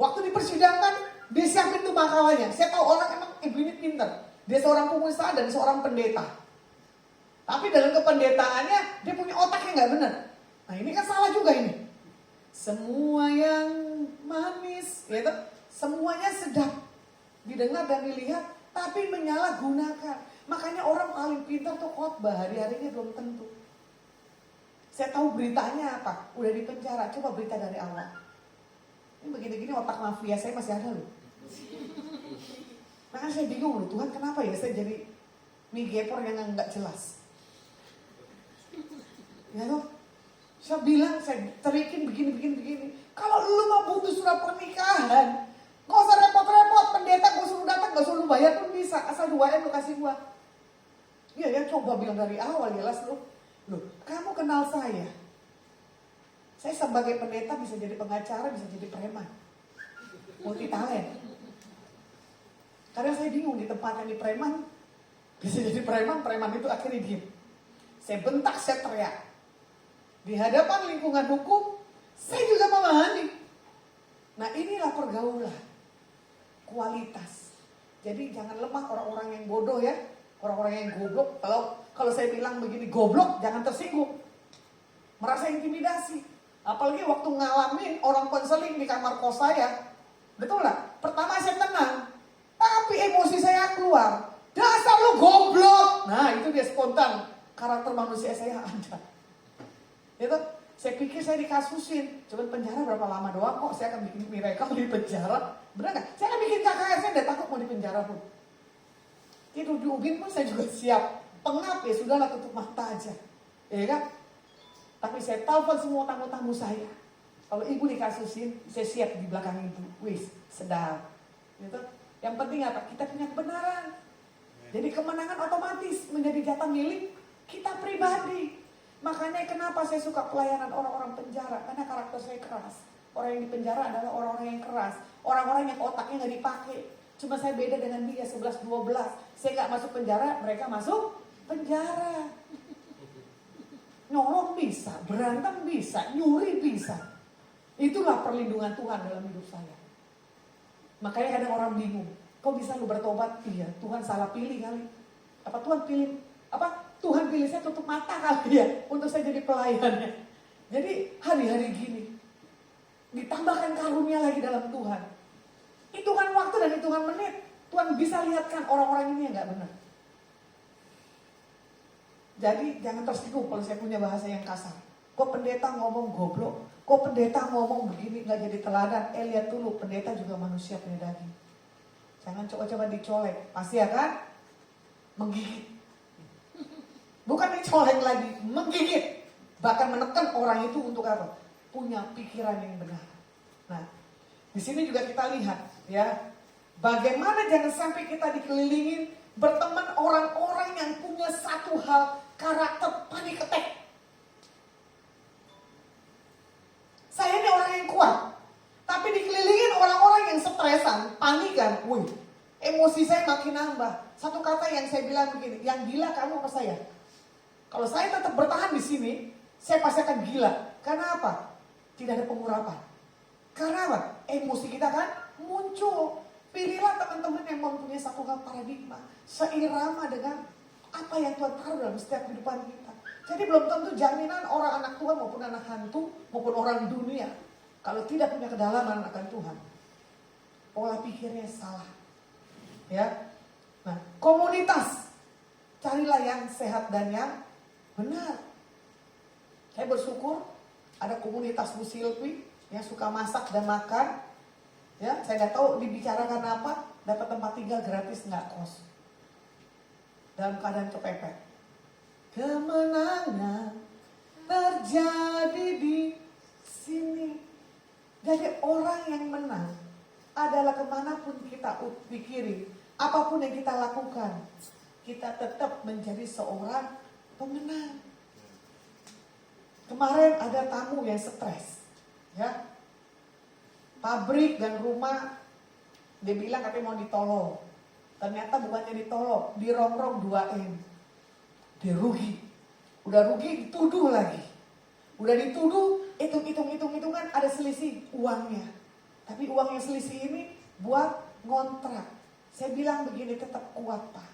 Waktu dipersidangkan, dia siapin tuh makalahnya. Saya tahu orang emang ibu ini pintar. Dia seorang pengusaha dan seorang pendeta. Tapi dalam kependetaannya, dia punya otak yang nggak benar. Nah ini kan salah juga ini. Semua yang manis, gitu, semuanya sedap didengar dan dilihat, tapi menyalahgunakan. Makanya orang paling pintar tuh khotbah, hari-harinya belum tentu. Saya tahu beritanya apa, udah di penjara. Coba berita dari awal. Ini begini-gini otak mafia saya masih ada loh. Makanya saya bingung loh, Tuhan kenapa ya saya jadi migepor yang nggak jelas. Ya loh, saya bilang saya terikin begini. Kalau lu mau butuh surat pernikahan, gak usah repot-repot, pendeta gue suruh datang, gak suruh bayar pun bisa, asal 2M lu kasih gua. Iya ya, coba bilang dari awal jelas lu. Loh, kamu kenal saya. Saya sebagai pendeta bisa jadi pengacara, bisa jadi preman. Multi talent. Karena saya bingung di tempat yang di preman, bisa jadi preman itu akhirnya diem. Saya bentak, saya teriak. Di hadapan lingkungan hukum, saya juga memahami. Nah inilah pergaulan. Kualitas. Jadi jangan lemah orang-orang yang bodoh ya. Orang-orang yang goblok. Kalau saya bilang begini goblok, jangan tersinggung. Merasa intimidasi. Apalagi waktu ngalamin orang konseling di kamar kos saya. Betul lah. Pertama saya tenang. Tapi emosi saya keluar. Dasar lu goblok. Nah itu dia spontan. Karakter manusia saya ada. Itu saya pikir saya dikasusin. Coba penjara berapa lama doang kok. Saya akan bikin miracle di penjara. Benar gak? Saya akan bikin KKR. Saya udah takut mau di penjara pun. Tidur di ubin pun saya juga siap. Pengap ya sudahlah, tutup mata aja. Ya kan? Tapi saya telepon semua tamu-tamu saya. Kalau ibu dikasusin, saya siap di belakang ibu. Wis, sedap. Gitu. Yang penting apa? Kita punya kebenaran. Jadi kemenangan otomatis menjadi jatah milik kita pribadi. Makanya kenapa saya suka pelayanan orang-orang penjara. Karena karakter saya keras. Orang yang di penjara adalah orang-orang yang keras. Orang-orang yang otaknya gak dipakai. Cuma saya beda dengan dia 11-12. Saya gak masuk penjara, mereka masuk penjara. Nyolong bisa, berantem bisa, nyuri bisa. Itulah perlindungan Tuhan dalam hidup saya. Makanya kadang orang bingung, kok bisa lu bertobat? Iya, Tuhan salah pilih kali. Apa Tuhan pilih? Tuhan pilih saya tutup mata kali ya untuk saya jadi pelayannya. Jadi hari-hari gini ditambahkan karunia lagi dalam Tuhan. Hitungan waktu dan hitungan menit Tuhan bisa lihatkan orang-orang ini yang gak benar. Jadi jangan tersinggung kalau saya punya bahasa yang kasar. Kok pendeta ngomong goblok? Kok pendeta ngomong begini gak jadi teladan? Lihat dulu, pendeta juga manusia punya daging. Jangan coba-coba dicolek. Pasti akan menggigit. Bukan dicolek lagi, menggigit. Bahkan menekan orang itu untuk apa? Punya pikiran yang benar. Nah, di sini juga kita lihat ya, bagaimana jangan sampai kita dikelilingin berteman orang-orang yang punya satu hal, karakter panic attack. Saya ini orang yang kuat, tapi dikelilingin orang-orang yang stresan, panikan. Wih, emosi saya makin nambah. Satu kata yang saya bilang begini, yang gila kamu apa saya? Kalau saya tetap bertahan di sini, saya pasti akan gila. Karena apa? Tidak ada pengurapan. Karena apa? Emosi kita kan muncul. Pilihlah teman-teman yang mempunyai satu hal paradigma, seirama dengan apa yang Tuhan taruh dalam setiap kehidupan kita. Jadi belum tentu jaminan orang anak Tuhan maupun anak hantu maupun orang dunia, kalau tidak punya kedalaman akan Tuhan, pola pikirnya salah. Ya, nah komunitas, carilah yang sehat dan yang benar. Saya bersyukur ada komunitas Bu Silvi yang suka masak dan makan. Ya, saya nggak tahu dibicarakan apa, dapat tempat tinggal gratis nggak kos. Dalam keadaan kepepet. Kemenangan terjadi di sini. Jadi orang yang menang adalah kemanapun kita pikirin, apapun yang kita lakukan, kita tetap menjadi seorang pemenang. Kemarin ada tamu yang stres, ya. Pabrik dan rumah, dia bilang katanya mau ditolong. Ternyata bukannya ditolong, dirongrong 2M. Dia rugi. Udah rugi dituduh lagi. Udah dituduh, hitung-hitungan ada selisih uangnya. Tapi uang yang selisih ini buat ngontrak. Saya bilang begini, tetap kuat Pak.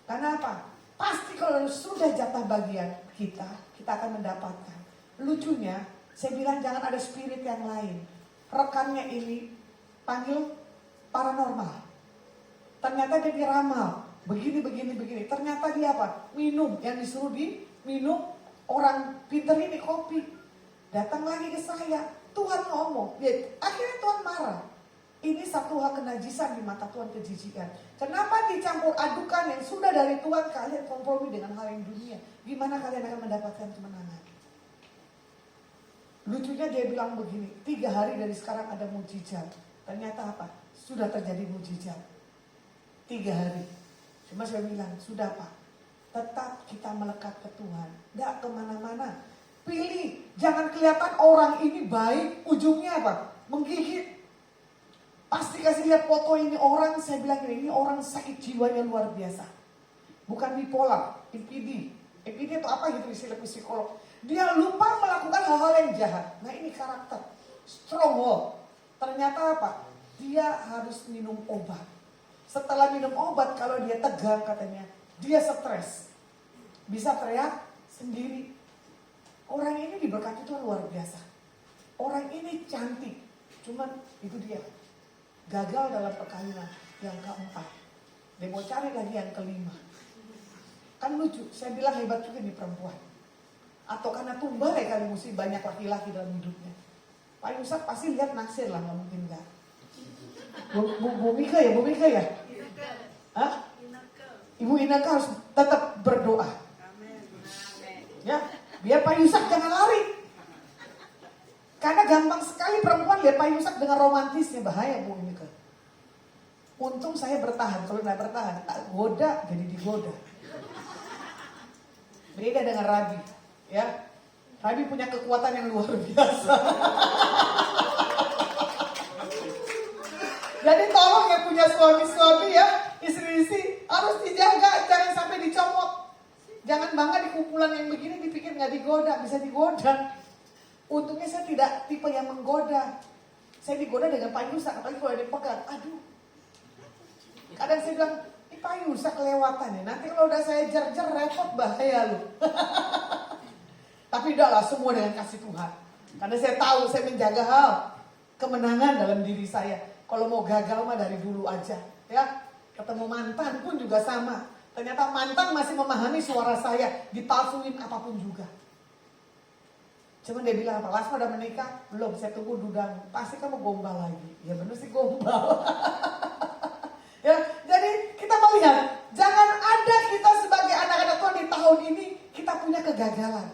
Karena apa? Pasti kalau sudah jatah bagian kita akan mendapatkan. Lucunya, saya bilang jangan ada spirit yang lain. Rekannya ini panggil paranormal. Ternyata dia diramal. Begini. Ternyata dia apa? Minum. Yang disuruh minum orang pinter ini kopi. Datang lagi ke saya. Tuhan ngomong. Akhirnya Tuhan marah. Ini satu hal kenajisan di mata Tuhan, kejijikan. Kenapa dicampur adukan yang sudah dari Tuhan, kalian kompromi dengan hal yang dunia? Gimana kalian akan mendapatkan kemenangan? Lucunya dia bilang begini, 3 hari dari sekarang ada mujizat. Ternyata apa? Sudah terjadi mujizat. 3 hari. Cuma saya bilang, sudah Pak. Tetap kita melekat ke Tuhan. Gak kemana-mana. Pilih. Jangan kelihatan orang ini baik. Ujungnya apa? Menggigit. Pasti kasih lihat foto ini orang, saya bilang ini orang sakit jiwanya luar biasa. Bukan bipolar, MPD. MPD itu apa gitu istilah psikolog. Dia lupa melakukan hal-hal yang jahat. Nah ini karakter. Stronghold. Ternyata apa? Dia harus minum obat. Setelah minum obat, kalau dia tegang katanya, dia stres. Bisa teriak sendiri. Orang ini diberkati Tuhan luar biasa. Orang ini cantik. Cuman itu dia. Gagal dalam perkawinan yang keempat. Dia mau cari lagi yang kelima. Kan lucu, saya bilang hebat juga nih perempuan. Atau karena tumbal ya kali mesti banyak laki-laki dalam hidupnya. Pak Yusuf pasti lihat naksir lah, gak mungkin gak. Bu Mika ya? Hah? Ibu Inaka harus tetap berdoa. Ya, biar Pak Yusuf jangan lari. Karena gampang sekali perempuan lihat Pak Yusak dengan romantisnya, bahaya Bu Mika. Untung saya bertahan, kalau nggak bertahan, tak goda jadi digoda. Beda dengan Rabi, ya. Rabi punya kekuatan yang luar biasa. Jadi tolong yang punya suami-suami ya, istri-istri harus dijaga, jangan sampai dicomot. Jangan bangga di kumpulan yang begini dipikir nggak digoda, bisa digoda. Untungnya saya tidak tipe yang menggoda. Saya digoda dengan Pak Yusak, apalagi kalau dia pegang. Aduh. Kadang saya bilang, ini Pak Yusak kelewatan ya. Nanti kalau udah saya jer-jer repot bahaya loh. Tapi udahlah semua dengan kasih Tuhan. Karena saya tahu saya menjaga hal kemenangan dalam diri saya. Kalau mau gagal mah dari dulu aja. Ya, ketemu mantan pun juga sama. Ternyata mantan masih memahami suara saya. Dipalsuin apapun juga. Cuman dia bilang apa? Lasma udah menikah? Belum, saya tunggu dudamu. Pasti kamu gombal lagi. Ya bener sih gombal. Ya, jadi kita melihat, jangan ada kita sebagai anak-anak Tuhan di tahun ini kita punya kegagalan.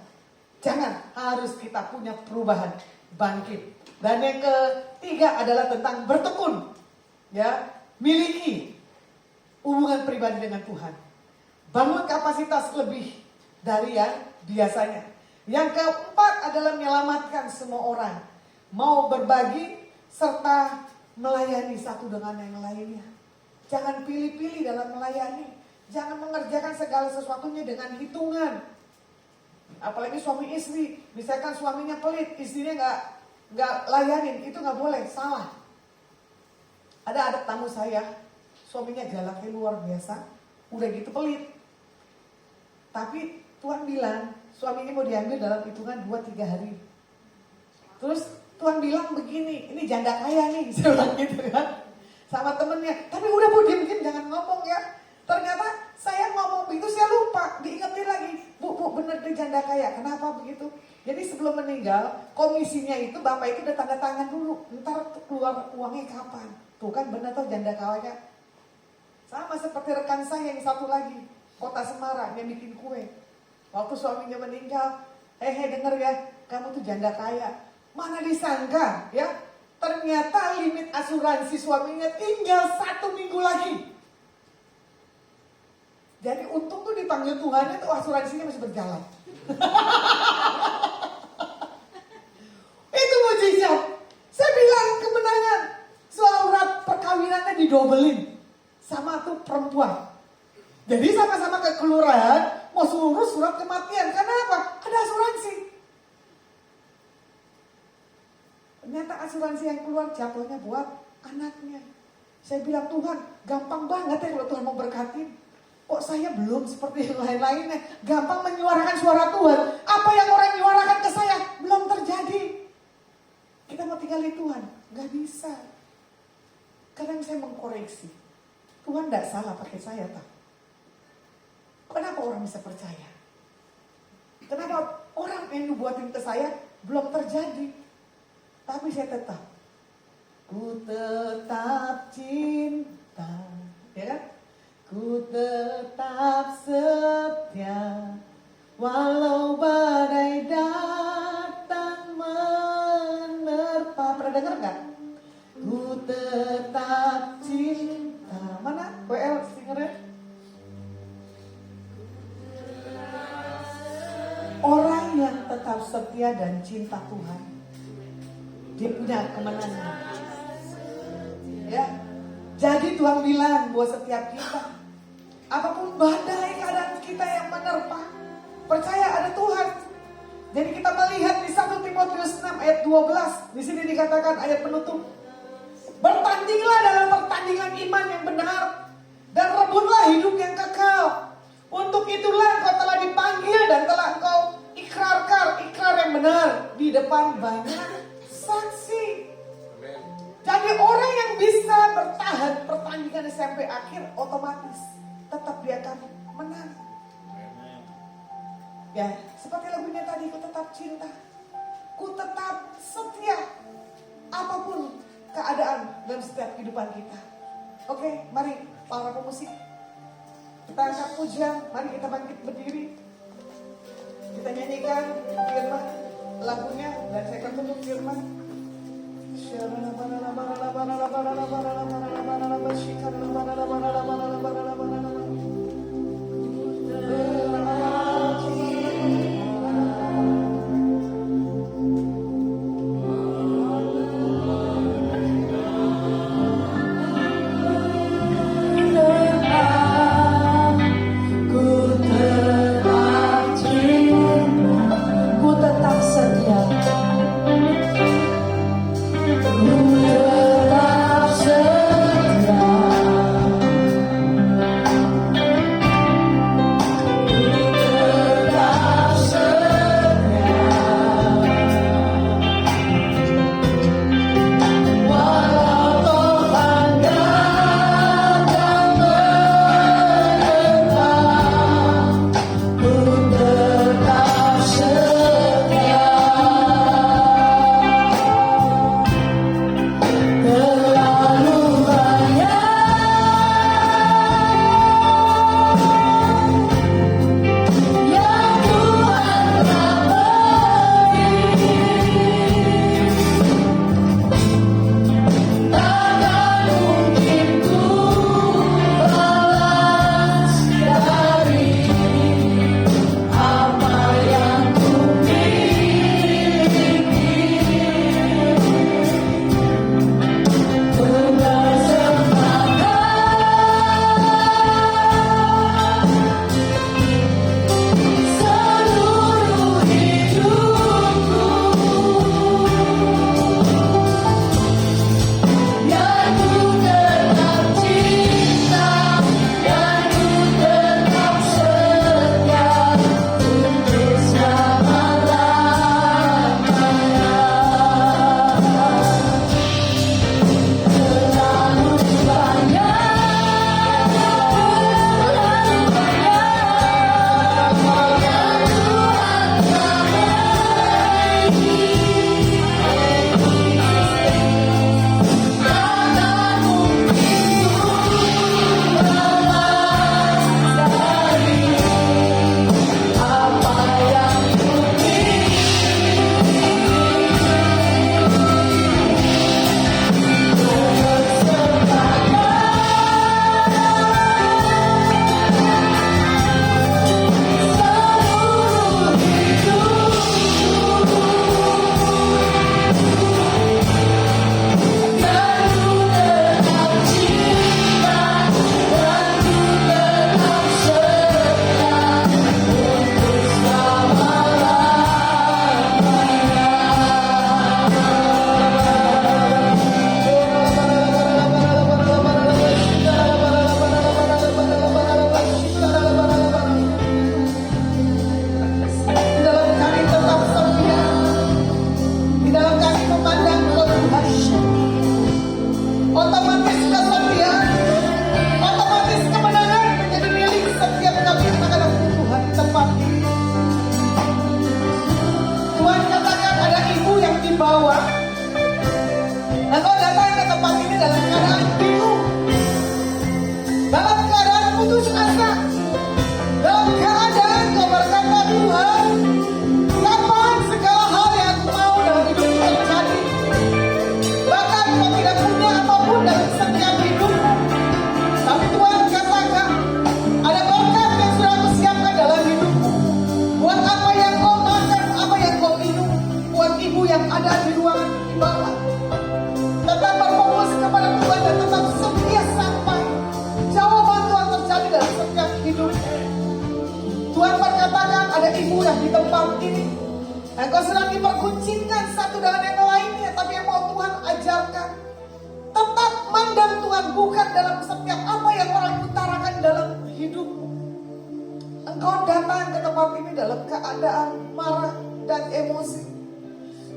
Jangan, harus kita punya perubahan, bangkit. Dan yang ketiga adalah tentang bertekun. Ya, miliki hubungan pribadi dengan Tuhan. Bangun kapasitas lebih dari yang biasanya. Yang keempat adalah menyelamatkan semua orang. Mau berbagi serta melayani satu dengan yang lainnya. Jangan pilih-pilih dalam melayani. Jangan mengerjakan segala sesuatunya dengan hitungan. Apalagi suami istri. Misalkan suaminya pelit, istrinya nggak layanin. Itu nggak boleh, salah. Ada tamu saya, suaminya galaknya luar biasa. Udah gitu pelit. Tapi Tuhan bilang, suaminya mau diambil dalam hitungan 2-3 hari. Terus Tuhan bilang begini, ini janda kaya nih, saya bilang gitu kan. Sama temennya, tapi udah Bu, diam-diam jangan ngomong ya. Ternyata saya ngomong begitu, saya lupa, diingetin lagi. Bu, bener dia janda kaya, kenapa begitu? Jadi sebelum meninggal, komisinya itu, bapak itu udah tanda tangan dulu. Ntar keluar uangnya kapan? Tuh kan bener tuh janda kaya. Sama seperti rekan saya yang satu lagi, Kota Semarang, yang bikin kue. Waktu suaminya meninggal, denger ya, kamu tuh janda kaya. Mana disangka ya, ternyata limit asuransi suaminya tinggal 1 minggu lagi. Jadi untung tuh dipanggil Tuhannya tuh asuransinya masih berjalan. Itu mujizat. Saya bilang kemenangan, surat perkawinannya didobelin. sama tuh perempuan. Jadi sama-sama ke kelurahan mau suruh surat kematian. Karena apa? Ada asuransi. Ternyata asuransi yang keluar jatuhnya buat anaknya. Saya bilang, Tuhan gampang banget ya kalau Tuhan mau berkatin. Kok saya belum seperti yang lain-lainnya. Gampang menyuarakan suara Tuhan. Apa yang orang nyuarakan ke saya belum terjadi. Kita mau tinggal di Tuhan, gak bisa. Kadang saya mengkoreksi. Tuhan gak salah pakai saya, tak? Kenapa orang bisa percaya? Kenapa orang yang nubuatin ke saya belum terjadi? Tapi saya tetap. Ku tetap cinta. Ya kan? Ku tetap setia. Walau badai datang menerpa. Pernah dengar gak? Ku tetap cinta. Mana? WL singernya? Orang yang tetap setia dan cinta Tuhan, dia punya kemenangan. Ya, jadi Tuhan bilang buat setiap kita, apapun badai keadaan kita yang menerpa, percaya ada Tuhan. Jadi kita melihat di 1 Timotius 6 ayat 12, di sini dikatakan ayat penutup, bertandinglah dalam pertandingan iman yang benar dan rebutlah hidup yang kekal. Untuk itulah engkau telah dipanggil dan telah engkau ikrarkan ikrar yang benar di depan banyak saksi. Jadi orang yang bisa bertahan pertandingan sampai akhir otomatis tetap dia akan menang. Ya, seperti lagunya tadi, ku tetap cinta, ku tetap setia apapun keadaan dalam setiap kehidupan kita. Oke, mari para pemusik, kita angkat pujian, mari kita bangkit berdiri. Kita nyanyikan firman lagunya dan saya akan tutup firman. Ku tetap setia. katakan ada ibu yang di tempat ini. Engkau sedang diperkuncingkan satu dengan yang lainnya, tapi yang mau Tuhan ajarkan, tetap mandang Tuhan bukan dalam setiap apa yang orang utarakan dalam hidupmu. Engkau datang ke tempat ini dalam keadaan marah dan emosi.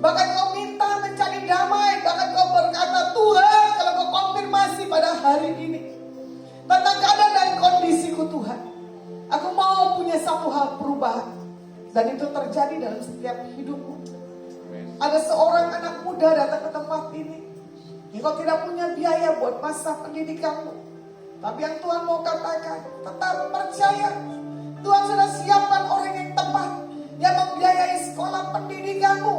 Bahkan kau minta mencari damai. Bahkan kau berkata, Tuhan, kalau kau konfirmasi pada hari ini tentang keadaan dan kondisiku Tuhan, aku mau punya satu hal perubahan. Dan itu terjadi dalam setiap hidupmu. Ada seorang anak muda datang ke tempat ini. Engkau tidak punya biaya buat masa pendidikanmu. Tapi yang Tuhan mau katakan, tetap percaya. Tuhan sudah siapkan orang yang tepat yang membiayai sekolah pendidikanmu.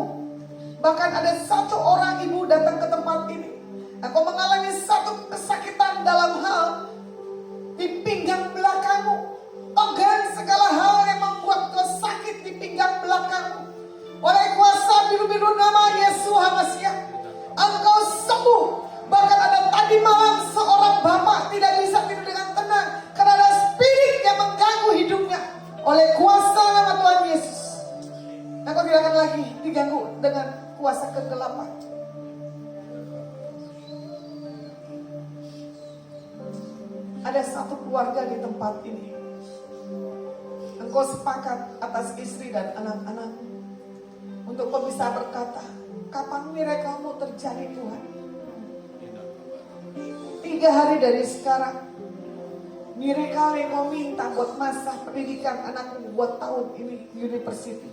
Bahkan ada satu orang ibu datang ke tempat ini. Engkau mengalami satu kesakitan dalam hal di pinggang belakangmu. Pegang segala hal yang membuat kau sakit di pinggang belakangmu. Oleh kuasa biru-biru nama Yesus HaMasiah, engkau sembuh. Bahkan ada tadi malam seorang bapak tidak bisa tidur dengan tenang karena ada spirit yang mengganggu hidupnya. Oleh kuasa nama Tuhan Yesus, engkau tidak akan lagi diganggu dengan kuasa kegelapan. Ada satu keluarga di tempat ini. Engkau sepakat atas istri dan anak-anak untuk kau bisa berkata, kapan miracle-mu terjadi Tuhan? 3 hari dari sekarang, miracle yang kau minta buat masa pendidikan anakmu buat tahun ini university,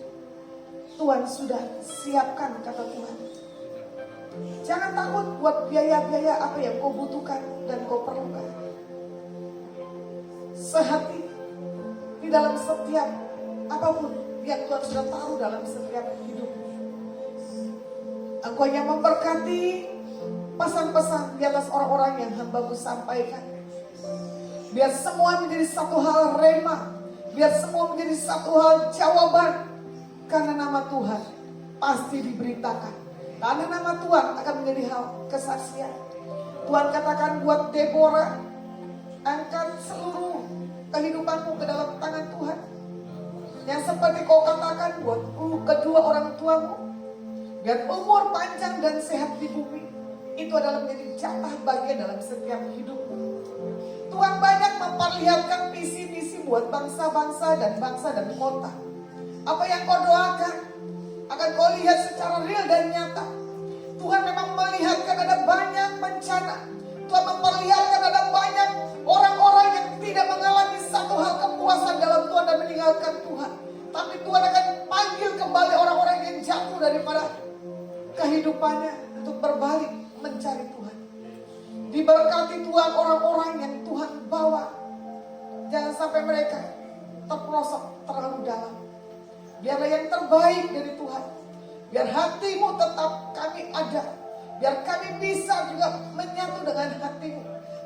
Tuhan sudah siapkan, kata Tuhan. Jangan takut buat biaya-biaya apa yang kau butuhkan dan kau perlukan. Sehati di dalam setiap apapun yang Tuhan sudah taruh dalam setiap hidup. Engkau yang memberkati pesan-pesan di atas orang-orang yang hamba-Mu sampaikan. Biar semua menjadi satu hal rema. Biar semua menjadi satu hal jawaban. Karena nama Tuhan pasti diberitakan. Karena nama Tuhan akan menjadi hal kesaksian. Tuhan katakan buat Deborah, angkat seluruh kehidupanmu ke dalam tangan Tuhan. Yang seperti kau katakan buat kedua orang tuamu, biar umur panjang dan sehat di bumi. Itu adalah menjadi jatah bagian dalam setiap hidupmu. Tuhan banyak memperlihatkan visi-visi buat bangsa-bangsa dan kota. Apa yang kau doakan akan kau lihat secara real dan nyata. Tuhan memang melihatkan ada banyak bencana. Tuhan memperlihatkan ada banyak orang-orang yang tidak mengalami satu hal kepuasan dalam Tuhan dan meninggalkan Tuhan. Tapi Tuhan akan panggil kembali orang-orang yang jatuh daripada kehidupannya untuk berbalik mencari Tuhan. Diberkati Tuhan orang-orang yang Tuhan bawa. Jangan sampai mereka terperosok terlalu dalam. Biarlah yang terbaik dari Tuhan. Biar hatimu tetap kami ada. Biar kami bisa juga menyatu dengan hatimu.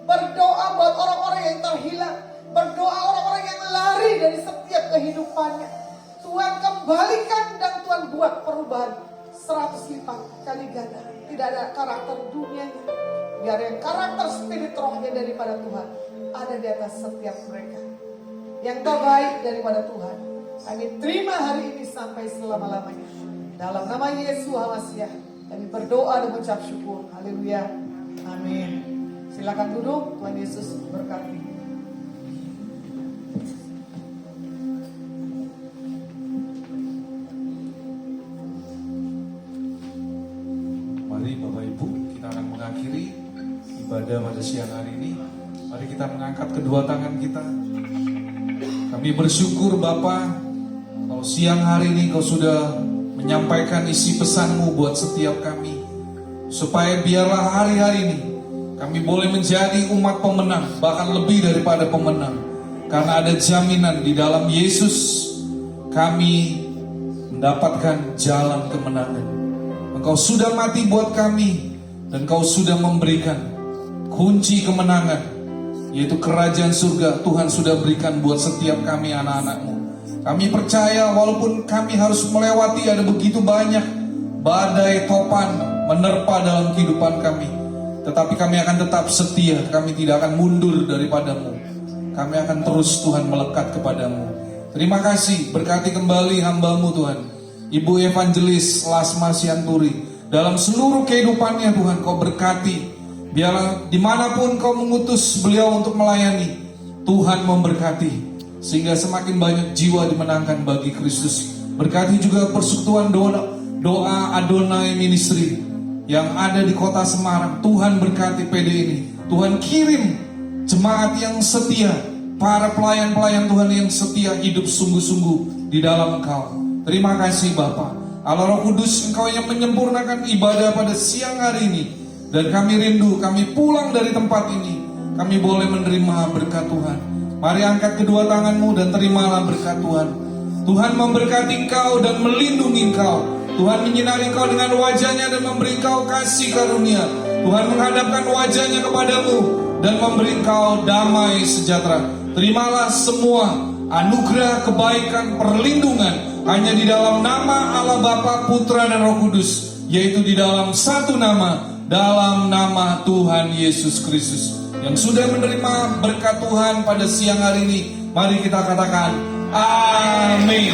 Berdoa buat orang-orang yang terhilang. Berdoa orang-orang yang lari dari setiap kehidupannya. Tuhan kembalikan dan Tuhan buat perubahan 100 lipat kali ganda. Tidak ada karakter dunianya. Biar yang karakter spirit rohnya daripada Tuhan ada di atas setiap mereka. Yang terbaik daripada Tuhan kami terima hari ini sampai selama-lamanya. Dalam nama Yesus HaMasiah kami berdoa dan mengucap syukur. Haleluya. Amin. Silakan duduk. Tuhan Yesus berkati. Mari Bapak Ibu, kita akan mengakhiri ibadah pada siang hari ini. Mari kita mengangkat kedua tangan kita. Kami bersyukur Bapa, kalau siang hari ini Kau sudah menyampaikan isi pesan-Mu buat setiap kami. Supaya biarlah hari-hari ini kami boleh menjadi umat pemenang, bahkan lebih daripada pemenang. Karena ada jaminan di dalam Yesus kami mendapatkan jalan kemenangan. Engkau sudah mati buat kami dan Kau sudah memberikan kunci kemenangan, yaitu kerajaan surga. Tuhan sudah berikan buat setiap kami anak-anak-Mu. Kami percaya walaupun kami harus melewati ada begitu banyak badai topan menerpa dalam kehidupan kami, tetapi kami akan tetap setia. Kami tidak akan mundur daripada-Mu. Kami akan terus Tuhan melekat kepada-Mu. Terima kasih, berkati kembali hamba-Mu Tuhan, Ibu Evangelis Lasma Sianturi. Dalam seluruh kehidupannya Tuhan, Kau berkati. Biarlah dimanapun Kau mengutus beliau untuk melayani, Tuhan memberkati. Sehingga semakin banyak jiwa dimenangkan bagi Kristus. Berkati juga persekutuan doa Adonai Ministry yang ada di kota Semarang. Tuhan berkati PD ini. Tuhan kirim jemaat yang setia, para pelayan-pelayan Tuhan yang setia hidup sungguh-sungguh di dalam Engkau. Terima kasih Bapa. Allah Roh Kudus, Engkau yang menyempurnakan ibadah pada siang hari ini. Dan kami rindu, kami pulang dari tempat ini, kami boleh menerima berkat Tuhan. Mari angkat kedua tanganmu dan terimalah berkat Tuhan. Tuhan memberkati engkau dan melindungi engkau. Tuhan menyinari engkau dengan wajahnya dan memberi engkau kasih karunia. Tuhan menghadapkan wajahnya kepadamu dan memberi engkau damai sejahtera. Terimalah semua anugerah, kebaikan, perlindungan hanya di dalam nama Allah Bapa, Putra dan Roh Kudus, yaitu di dalam satu nama, dalam nama Tuhan Yesus Kristus. Yang sudah menerima berkat Tuhan pada siang hari ini, mari kita katakan amin.